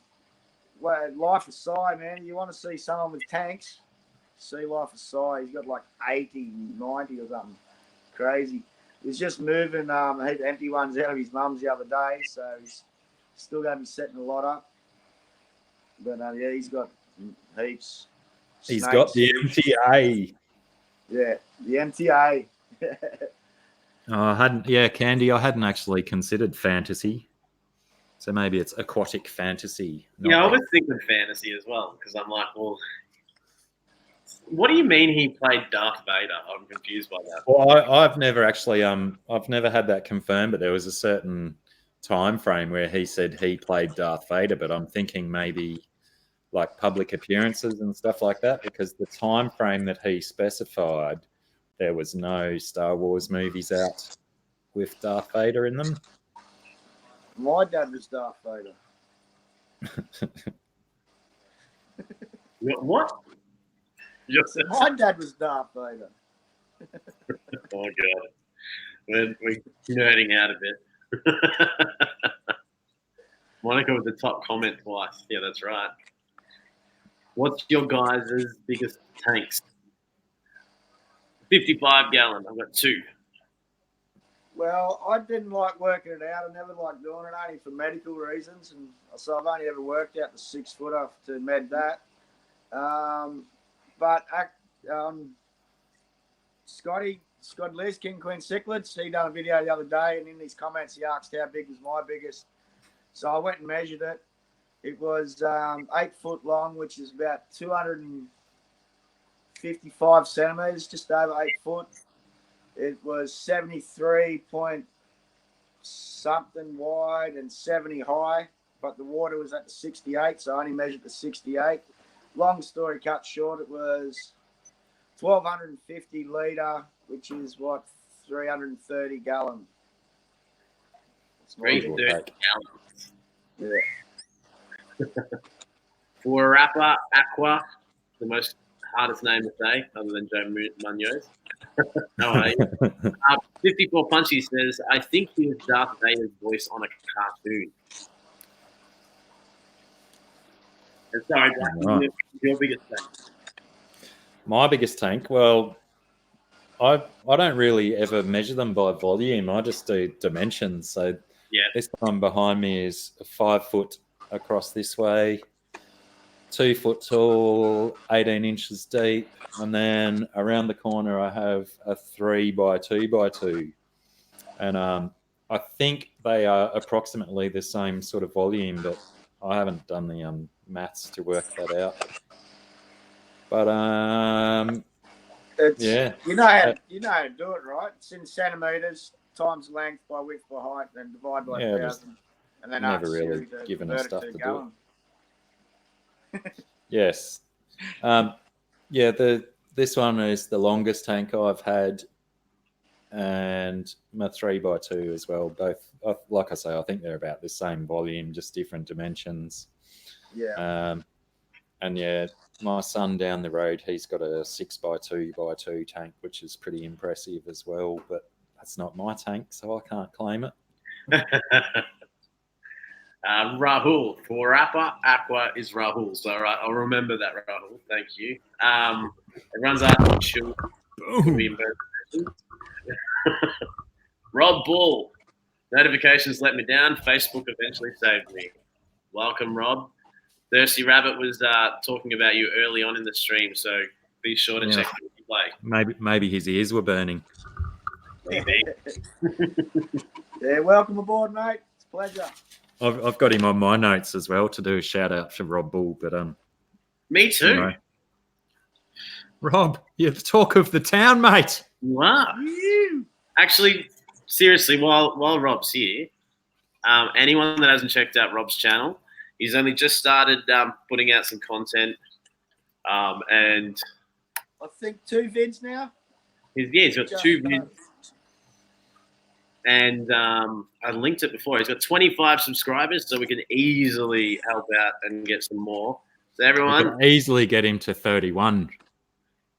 life aside, man, you want to see someone with tanks. See life aside. He's got like 80, 90 or something. Crazy. He's just moving empty ones out of his mum's the other day. So he's still going to be setting a lot up. But yeah, he's got heaps. He's Snakes. got the MTA. Yeah, the MTA. Candy. I hadn't actually considered fantasy, so maybe it's aquatic fantasy. Yeah, I was thinking fantasy as well because I'm like, well, what do you mean he played Darth Vader? I'm confused by that. Well, I've never actually I've never had that confirmed, but there was a certain time frame where he said he played Darth Vader, but I'm thinking maybe like public appearances and stuff like that, because the time frame that he specified, there was no Star Wars movies out with Darth Vader in them. My dad was Darth Vader. What? My dad was Darth Vader. Oh god, we're nerding out a bit. Monica with the top comment twice. Yeah, that's right. What's your guys' biggest tanks? 55 gallon. I've got 2. Well, I didn't like working it out. I never liked doing it, only for medical reasons. And so I've only ever worked out the 6 footer to med that. But Scott Liz, King Queen Cichlids, he done a video the other day, and in his comments he asked how big was my biggest. So I went and measured it. It was 8 foot long, which is about 255 centimeters, just over 8 foot. It was 73 point something wide and 70 high, but the water was at the 68, so I only measured the 68. Long story cut short, it was 1,250 litre, which is what, 330 gallon. 330 gallons. Yeah. For a rapper, Aqua, the most hardest name to say, other than Joe Munoz. No, 54 Punchy says, I think he was Darth Vader's voice on a cartoon. And sorry, Jack, your biggest tank. My biggest tank, well, I don't really ever measure them by volume. I just do dimensions. So yeah, this one behind me is 5 foot across this way, 2 foot tall, 18 inches deep, and then around the corner I have a 3 by 2 by 2, and I think they are approximately the same sort of volume, but I haven't done the maths to work that out. But yeah, you know how to do it, right? It's in centimeters times length by width by height, and divide by 1,000, and then never really given us stuff to do it. Yes, this one is the longest tank I've had, and my 3 by 2 as well. Both, like I say, I think they're about the same volume, just different dimensions. Yeah. And yeah, my son down the road, he's got a 6 by 2 by 2 tank, which is pretty impressive as well. But that's not my tank, so I can't claim it. Rahul, for rapper, Aqua is Rahul. So right, I'll remember that, Rahul. Thank you. It runs out of chill. Rob Bull, notifications let me down. Facebook eventually saved me. Welcome, Rob. Thirsty Rabbit was talking about you early on in the stream, so be sure to check what you play. Maybe his ears were burning. Maybe. Yeah, welcome aboard, mate. It's a pleasure. I've got him on my notes as well to do a shout out to Rob Bull, but me too. Rob, you're the talk of the town, mate. You are. Actually, seriously, while Rob's here, anyone that hasn't checked out Rob's channel, he's only just started putting out some content. And I think 2 vids now. he's got 2 vids. And I linked it before. He's got 25 subscribers, so we can easily help out and get some more. So We everyone, can easily get him to 31.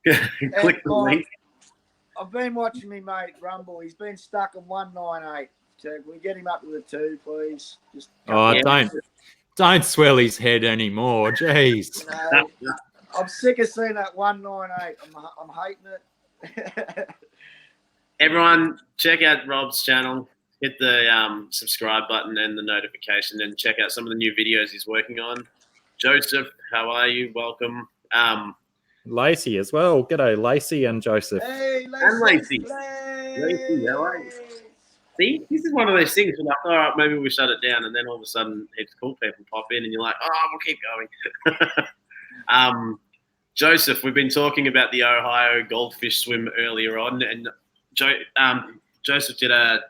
click the link. I've been watching me mate Rumble. He's been stuck on 198. So can we get him up to the 2, please? Just Oh, don't swell his head anymore. Jeez. I'm sick of seeing that 198. I'm hating it. Everyone, check out Rob's channel. Hit the subscribe button and the notification, and check out some of the new videos he's working on. Joseph, how are you? Welcome. Lacey as well. G'day, Lacey and Joseph. Hey, And Lacey. Lacey, how are you? See, this is one of those things. We're like, all right, maybe we shut it down, and then all of a sudden, heaps of cool people pop in, and you're like, oh, we'll keep going. Joseph, we've been talking about the Ohio goldfish swim earlier on, and Joseph did a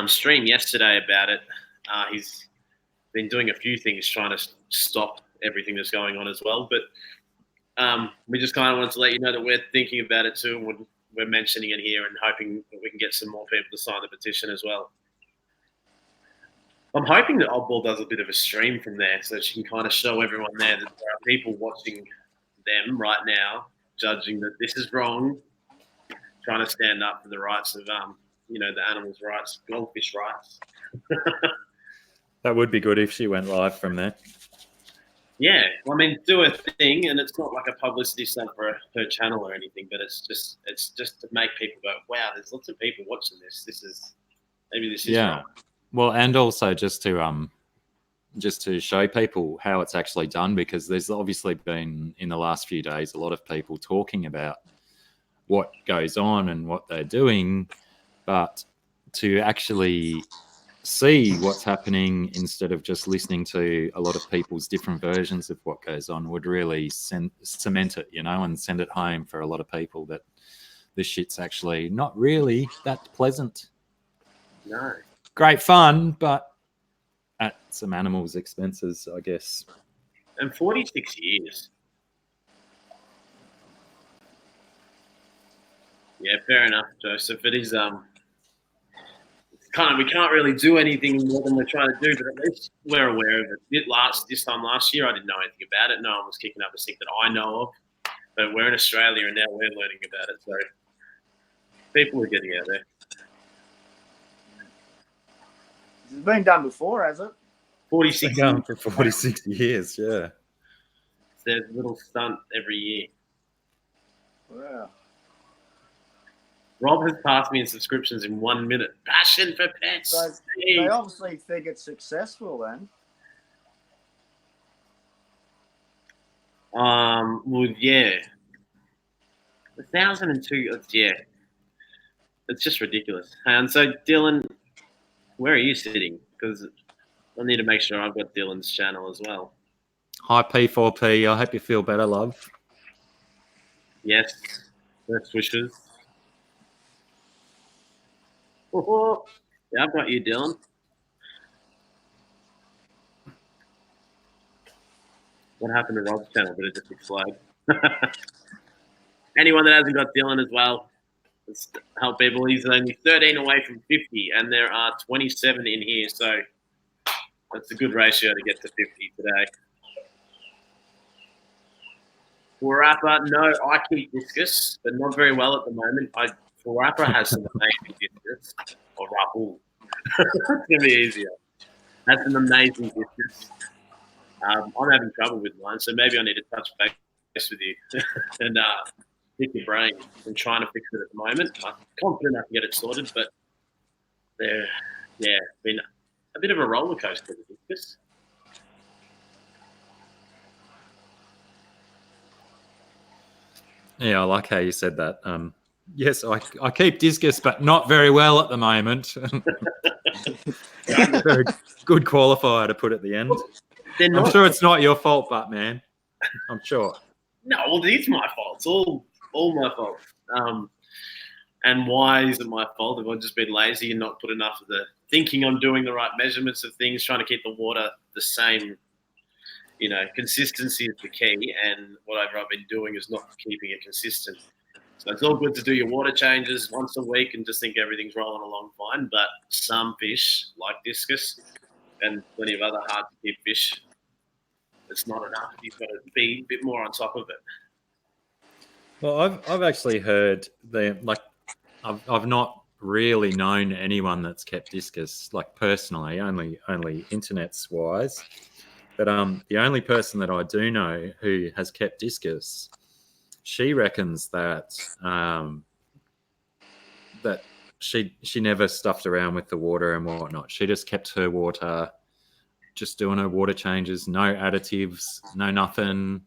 stream yesterday about it. He's been doing a few things trying to stop everything that's going on as well, but we just kind of wanted to let you know that we're thinking about it too, and we're mentioning it here and hoping that we can get some more people to sign the petition as well. I'm hoping that Oddball does a bit of a stream from there so that she can kind of show everyone there that there are people watching them right now, judging that this is wrong, trying to stand up for the rights of, the animals' rights, goldfish rights. That would be good if she went live from there. Yeah, well, I mean, do a thing, and it's not like a publicity stunt for her channel or anything, but it's just to make people go, wow, there's lots of people watching this. This is wrong. Well, and also just to show people how it's actually done, because there's obviously been in the last few days a lot of people talking about what goes on and what they're doing, but to actually see what's happening instead of just listening to a lot of people's different versions of what goes on would really cement it, and send it home for a lot of people that this shit's actually not really that pleasant. No. Great fun, but at some animals' expenses, I guess. And 46 years. Yeah, fair enough, Joseph. It is we can't really do anything more than we're trying to do, but at least we're aware of it. This time last year, I didn't know anything about it. No one was kicking up a stink that I know of. But we're in Australia, and now we're learning about it. So people are getting out there. It's been done before, has it? 46 years. For 46 years, yeah. There's a little stunt every year. Wow. Rob has passed me in subscriptions in 1 minute. Passion for pets. So they obviously think it's successful then. Well, yeah. 1,002. Yeah. It's just ridiculous. And so, Dylan, where are you sitting? Because I need to make sure I've got Dylan's channel as well. Hi, P4P. I hope you feel better, love. Yes. Best wishes. Oh, yeah, I've got you, Dylan. What happened to Rob's channel? Did it just explode? Anyone that hasn't got Dylan as well, let's help people. He's only 13 away from 50, and there are 27 in here, so that's a good ratio to get to 50 today. Rapper, no, I keep discus, but not very well at the moment. Rapper has some amazing discus, or Rappel. It's going to be easier. That's an amazing discus. I'm having trouble with mine, so maybe I need to touch base with you and pick your brain. I'm trying to fix it at the moment. I'm confident I can get it sorted, but been a bit of a roller coaster with discus. Yeah, I like how you said that. Yes, I keep discus, but not very well at the moment. Very good qualifier to put at the end. I'm sure it's not your fault, but man, I'm sure. No, well, it's my fault. It's all my fault. And why is it my fault? Have I just been lazy and not put enough of the thinking on doing the right measurements of things, trying to keep the water the same? Consistency is the key, and whatever I've been doing is not keeping it consistent. So it's all good to do your water changes once a week and just think everything's rolling along fine. But some fish, like discus and plenty of other hard to keep fish, it's not enough. You've got to be a bit more on top of it. Well, I've actually heard I've not really known anyone that's kept discus like personally, only internet's wise. But the only person that I do know who has kept discus, she reckons that that she never stuffed around with the water and whatnot. She just kept her water, just doing her water changes, no additives, no nothing.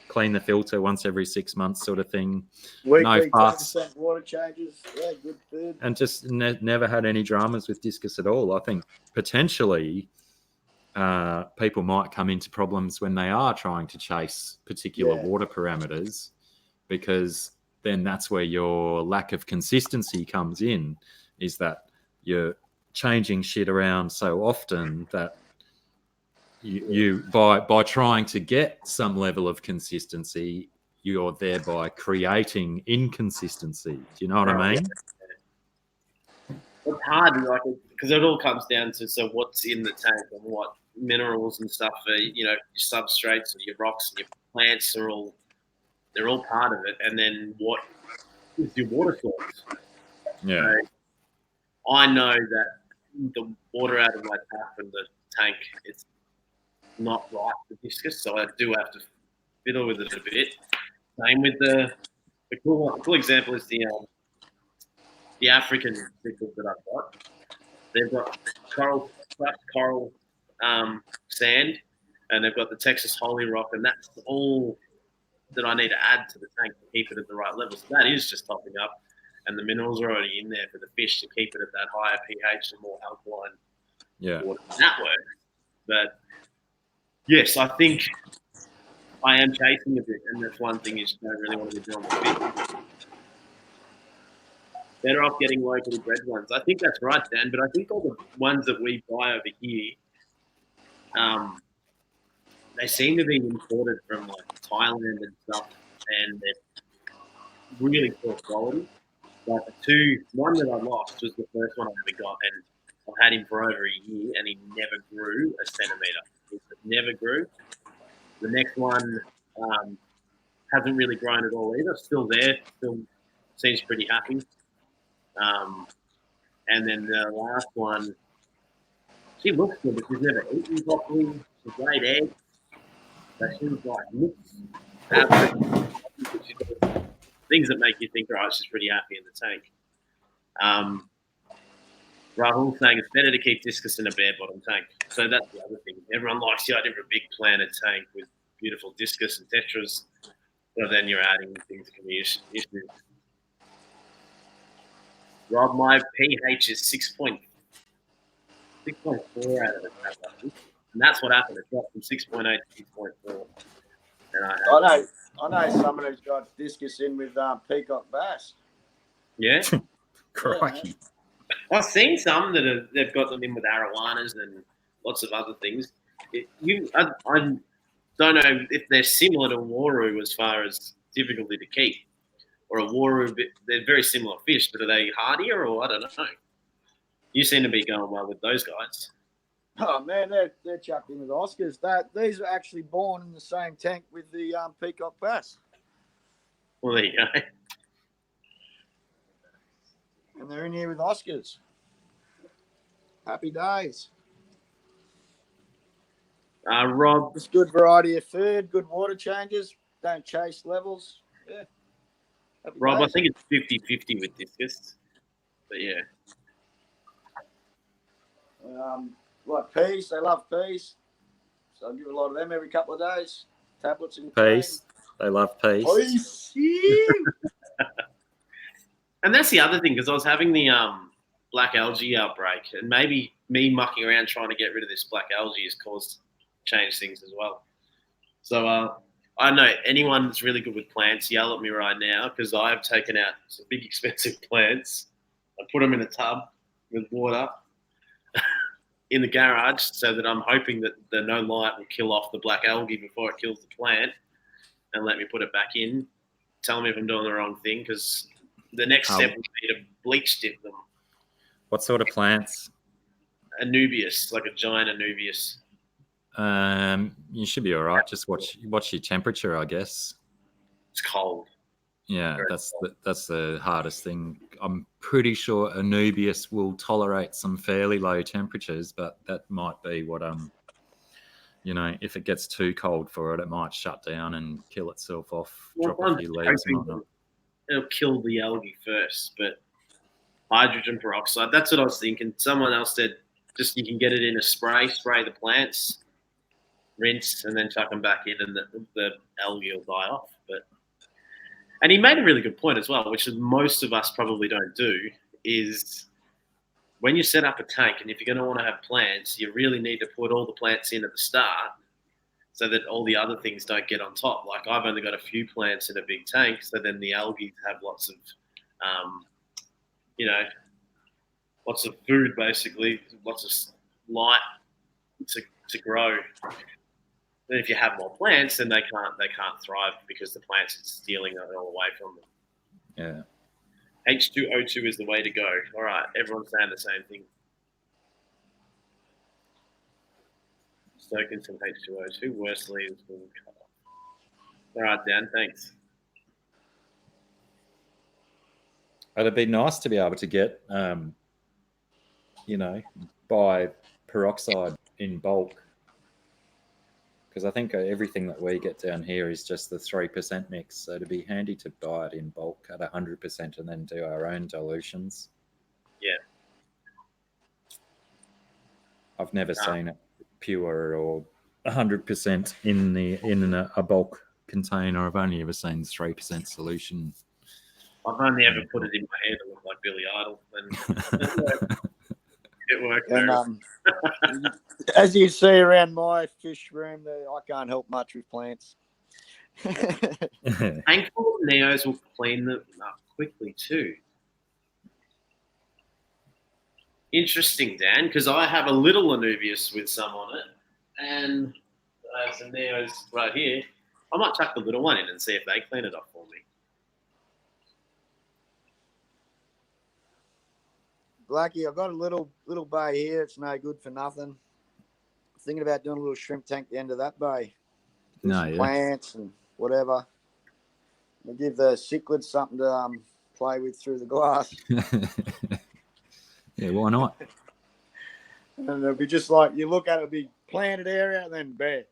Clean the filter once every 6 months, sort of thing. Weekly, no fuss. 10% water changes. Yeah, good food. And just never had any dramas with discus at all. I think potentially people might come into problems when they are trying to chase particular water parameters, because then that's where your lack of consistency comes in, is that you're changing shit around so often that you by trying to get some level of consistency, you're thereby creating inconsistency. Do you know what I mean? It's hard, because it all comes down to what's in the tank and what minerals and stuff are, your substrates and your rocks and your plants they're all part of it. And then what is your water source? Yeah. So I know that the water out of my tap and the tank, it's not right for discus, so I do have to fiddle with it a bit. Same with the cool example is the African cichlids that I've got. They've got crushed coral sand, and they've got the Texas holy rock, and that's all that I need to add to the tank to keep it at the right level. So that is just topping up, and the minerals are already in there for the fish to keep it at that higher pH and more alkaline water. That works. But yes, I think I am chasing a bit, and that's one thing is you don't really want to be doing with fish. Better off getting locally bred ones. I think that's right, Dan, but I think all the ones that we buy over here, they seem to be imported from like Thailand and stuff, and they're really poor quality. But one that I lost was the first one I ever got, and I've had him for over a year, and he never grew a centimetre. He never grew. The next one hasn't really grown at all either. Still there, still seems pretty happy. And then the last one, she looks good, but she's never eaten properly. She's laid eggs. So she's like things that make you think, right, she's pretty happy in the tank. Rahul's saying it's better to keep discus in a bare bottom tank. So that's the other thing. Everyone likes the idea of a big planted tank with beautiful discus and tetras, but then you're adding things that can be issues. Rob, my pH is 6.4 out of it. And that's what happened. It dropped from 6.8 to 6.4. And I know someone who's got discus in with peacock bass. Yeah? Crikey. I've seen some that they've got them in with arowanas and lots of other things. I don't know if they're similar to Waru as far as difficulty to keep. Or a Waru, they're very similar fish, but are they hardier or I don't know? You seem to be going well with those guys. Oh man, they're chucked in with Oscars. These are actually born in the same tank with the peacock bass. Well, there you go. And they're in here with Oscars. Happy days. Rob. It's good variety of food, good water changes, don't chase levels. Yeah. Happy Rob, days. I think it's 50-50 with discus. But yeah. Like peas, they love peas. So I give a lot of them every couple of days. Tablets and Peas. They love peas. Peas. And that's the other thing, because I was having the black algae outbreak, and maybe me mucking around trying to get rid of this black algae has changed things as well. So I know anyone that's really good with plants, yell at me right now because I have taken out some big expensive plants. I put them in a tub with water in the garage so that I'm hoping that the no light will kill off the black algae before it kills the plant and let me put it back in. Tell me if I'm doing the wrong thing because the next step would be to bleach dip them. What sort of plants? Anubias, like a giant Anubias. You should be all right. Just watch your temperature, I guess. It's cold. Yeah, that's the hardest thing. I'm pretty sure Anubias will tolerate some fairly low temperatures, but that might be what if it gets too cold for it, it might shut down and kill itself off, drop a few leaves and whatnot. It'll kill the algae first, but hydrogen peroxide, that's what I was thinking. Someone else said just you can get it in a spray the plants, rinse, and then chuck them back in and the algae will die off. And he made a really good point as well, which is most of us probably don't do, is when you set up a tank and if you're going to want to have plants, you really need to put all the plants in at the start so that all the other things don't get on top. Like I've only got a few plants in a big tank, so then the algae have lots of, lots of food basically, lots of light to grow. Then if you have more plants, then they can't thrive because the plants are stealing it all away from them. Yeah. H2O2 is the way to go. All right, everyone's saying the same thing. Soaking some H2O2, worst leaves will cut off. All right, Dan, thanks. It'd be nice to be able to get, buy peroxide in bulk. Because I think everything that we get down here is just the 3% mix. So it'd be handy to buy it in bulk at 100% and then do our own dilutions. Yeah. I've never seen it pure or 100% in a bulk container. I've only ever seen 3% solution. I've only ever put it in my hair to look like Billy Idol. And it worked. And as you see around my fish room, I can't help much with plants. Thankful Neos will clean them up quickly too. Interesting, Dan, because I have a little Anubias with some on it, and I have some Neos right here. I might chuck the little one in and see if they clean it up for me. Blackie, I've got a little bay here. It's no good for nothing. Thinking about doing a little shrimp tank at the end of that bay. Plants and whatever. We'll give the cichlids something to play with through the glass. Yeah, why not? And it'll be just like you look at it, it'll be planted area and then bare.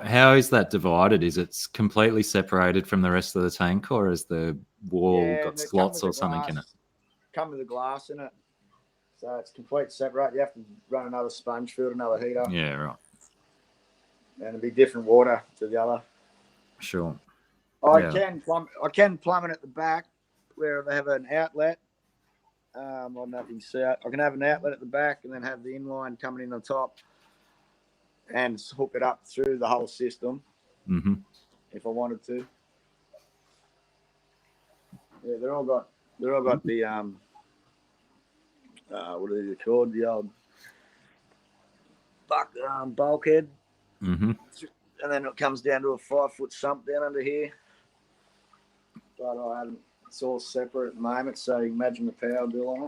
How is that divided? Is it completely separated from the rest of the tank, or is the wall got slots or something in it? Come with the glass in it. So it's completely separate. You have to run another sponge field, another heater. Yeah, right. And it'll be different water to the other. Sure. I can plumb it at the back where they have an outlet. I don't know if you can see it. I can have an outlet at the back and then have the inline coming in on top and hook it up through the whole system if I wanted to. Yeah, they're all got the what are they called? The old bulkhead. Mm-hmm. And then it comes down to a 5-foot sump down under here. But it's all separate at the moment, so you can imagine the power bill on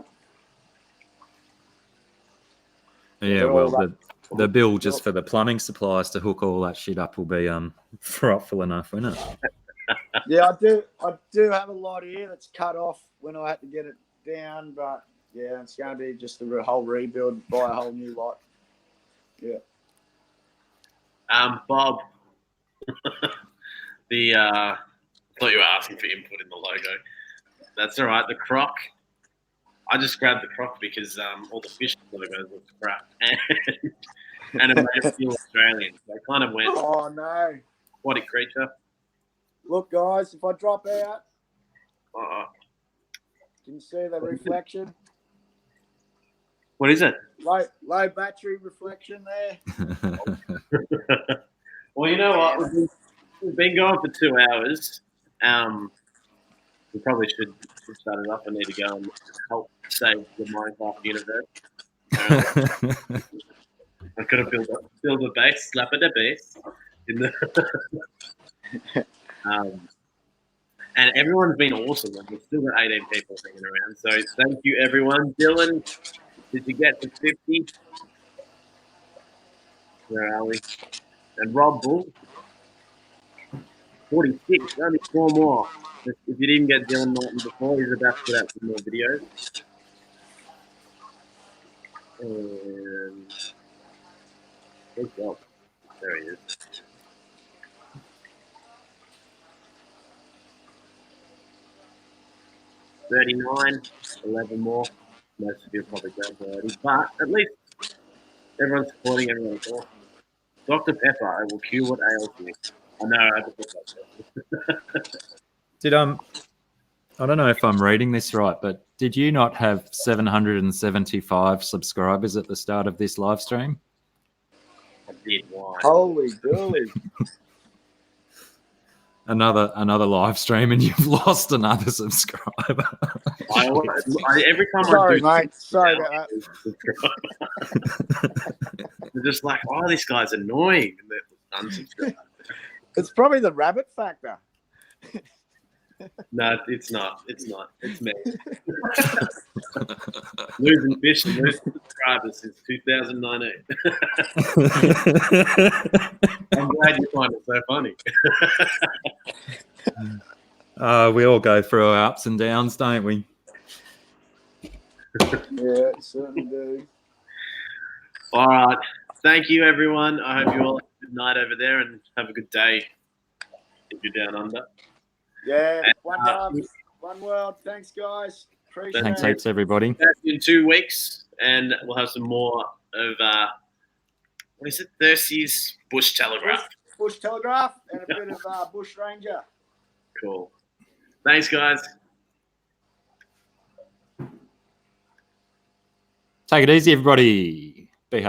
it. Yeah, well, the bill just for the plumbing supplies to hook all that shit up will be frightful enough, won't it? Yeah, I do have a lot here that's cut off when I had to get it down, but yeah, it's going to be just a whole rebuild, buy a whole new lot. Yeah. Bob, I thought you were asking for input in the logo. That's all right. The croc, I just grabbed the croc because all the fish logos look crap, and it made it feel Australian. So I kind of went, oh no, aquatic creature. Look, guys, if I drop out, can you see the reflection? What is it? Low battery reflection there. Well, you know what? We've been going for 2 hours. We probably should start it off. I need to go and help save the Minecraft universe. I could have built a base, slap at a base. In the and everyone's been awesome. Like, we've still got 18 people hanging around. So thank you, everyone. Dylan, did you get to 50? Where are we? And Rob Bull, 46. Only 4 more. If you didn't get Dylan Martin before, he's about to put out some more videos. And good job. There he is. $39, 11 more. Most of you probably grabbed already, but at least everyone's supporting everyone. Awesome. Dr. Pepper, I will cure what ails you. I know, I have to put that. Did I don't know if I'm reading this right, but did you not have 775 subscribers at the start of this live stream? I did. Why? Holy dooly. Another live stream, and you've lost another subscriber. Every time Sorry, I do, mate. Sorry about that. They're just like, oh, this guy's annoying. And they're unsubscribed. It's probably the rabbit factor. No, it's not. It's not. It's me. Losing fish and losing subscribers since 2019. I'm glad you find it so funny. We all go through our ups and downs, don't we? Yeah, certainly do. All right. Thank you, everyone. I hope you all have a good night over there and have a good day if you're down under. Yeah, one love, one world. Thanks, guys. Appreciate Thanks it. heaps, everybody. In 2 weeks, and we'll have some more of what is it? Thirsty's Bush Telegraph. Bush Telegraph and a bit of Bush Ranger. Cool. Thanks, guys. Take it easy, everybody.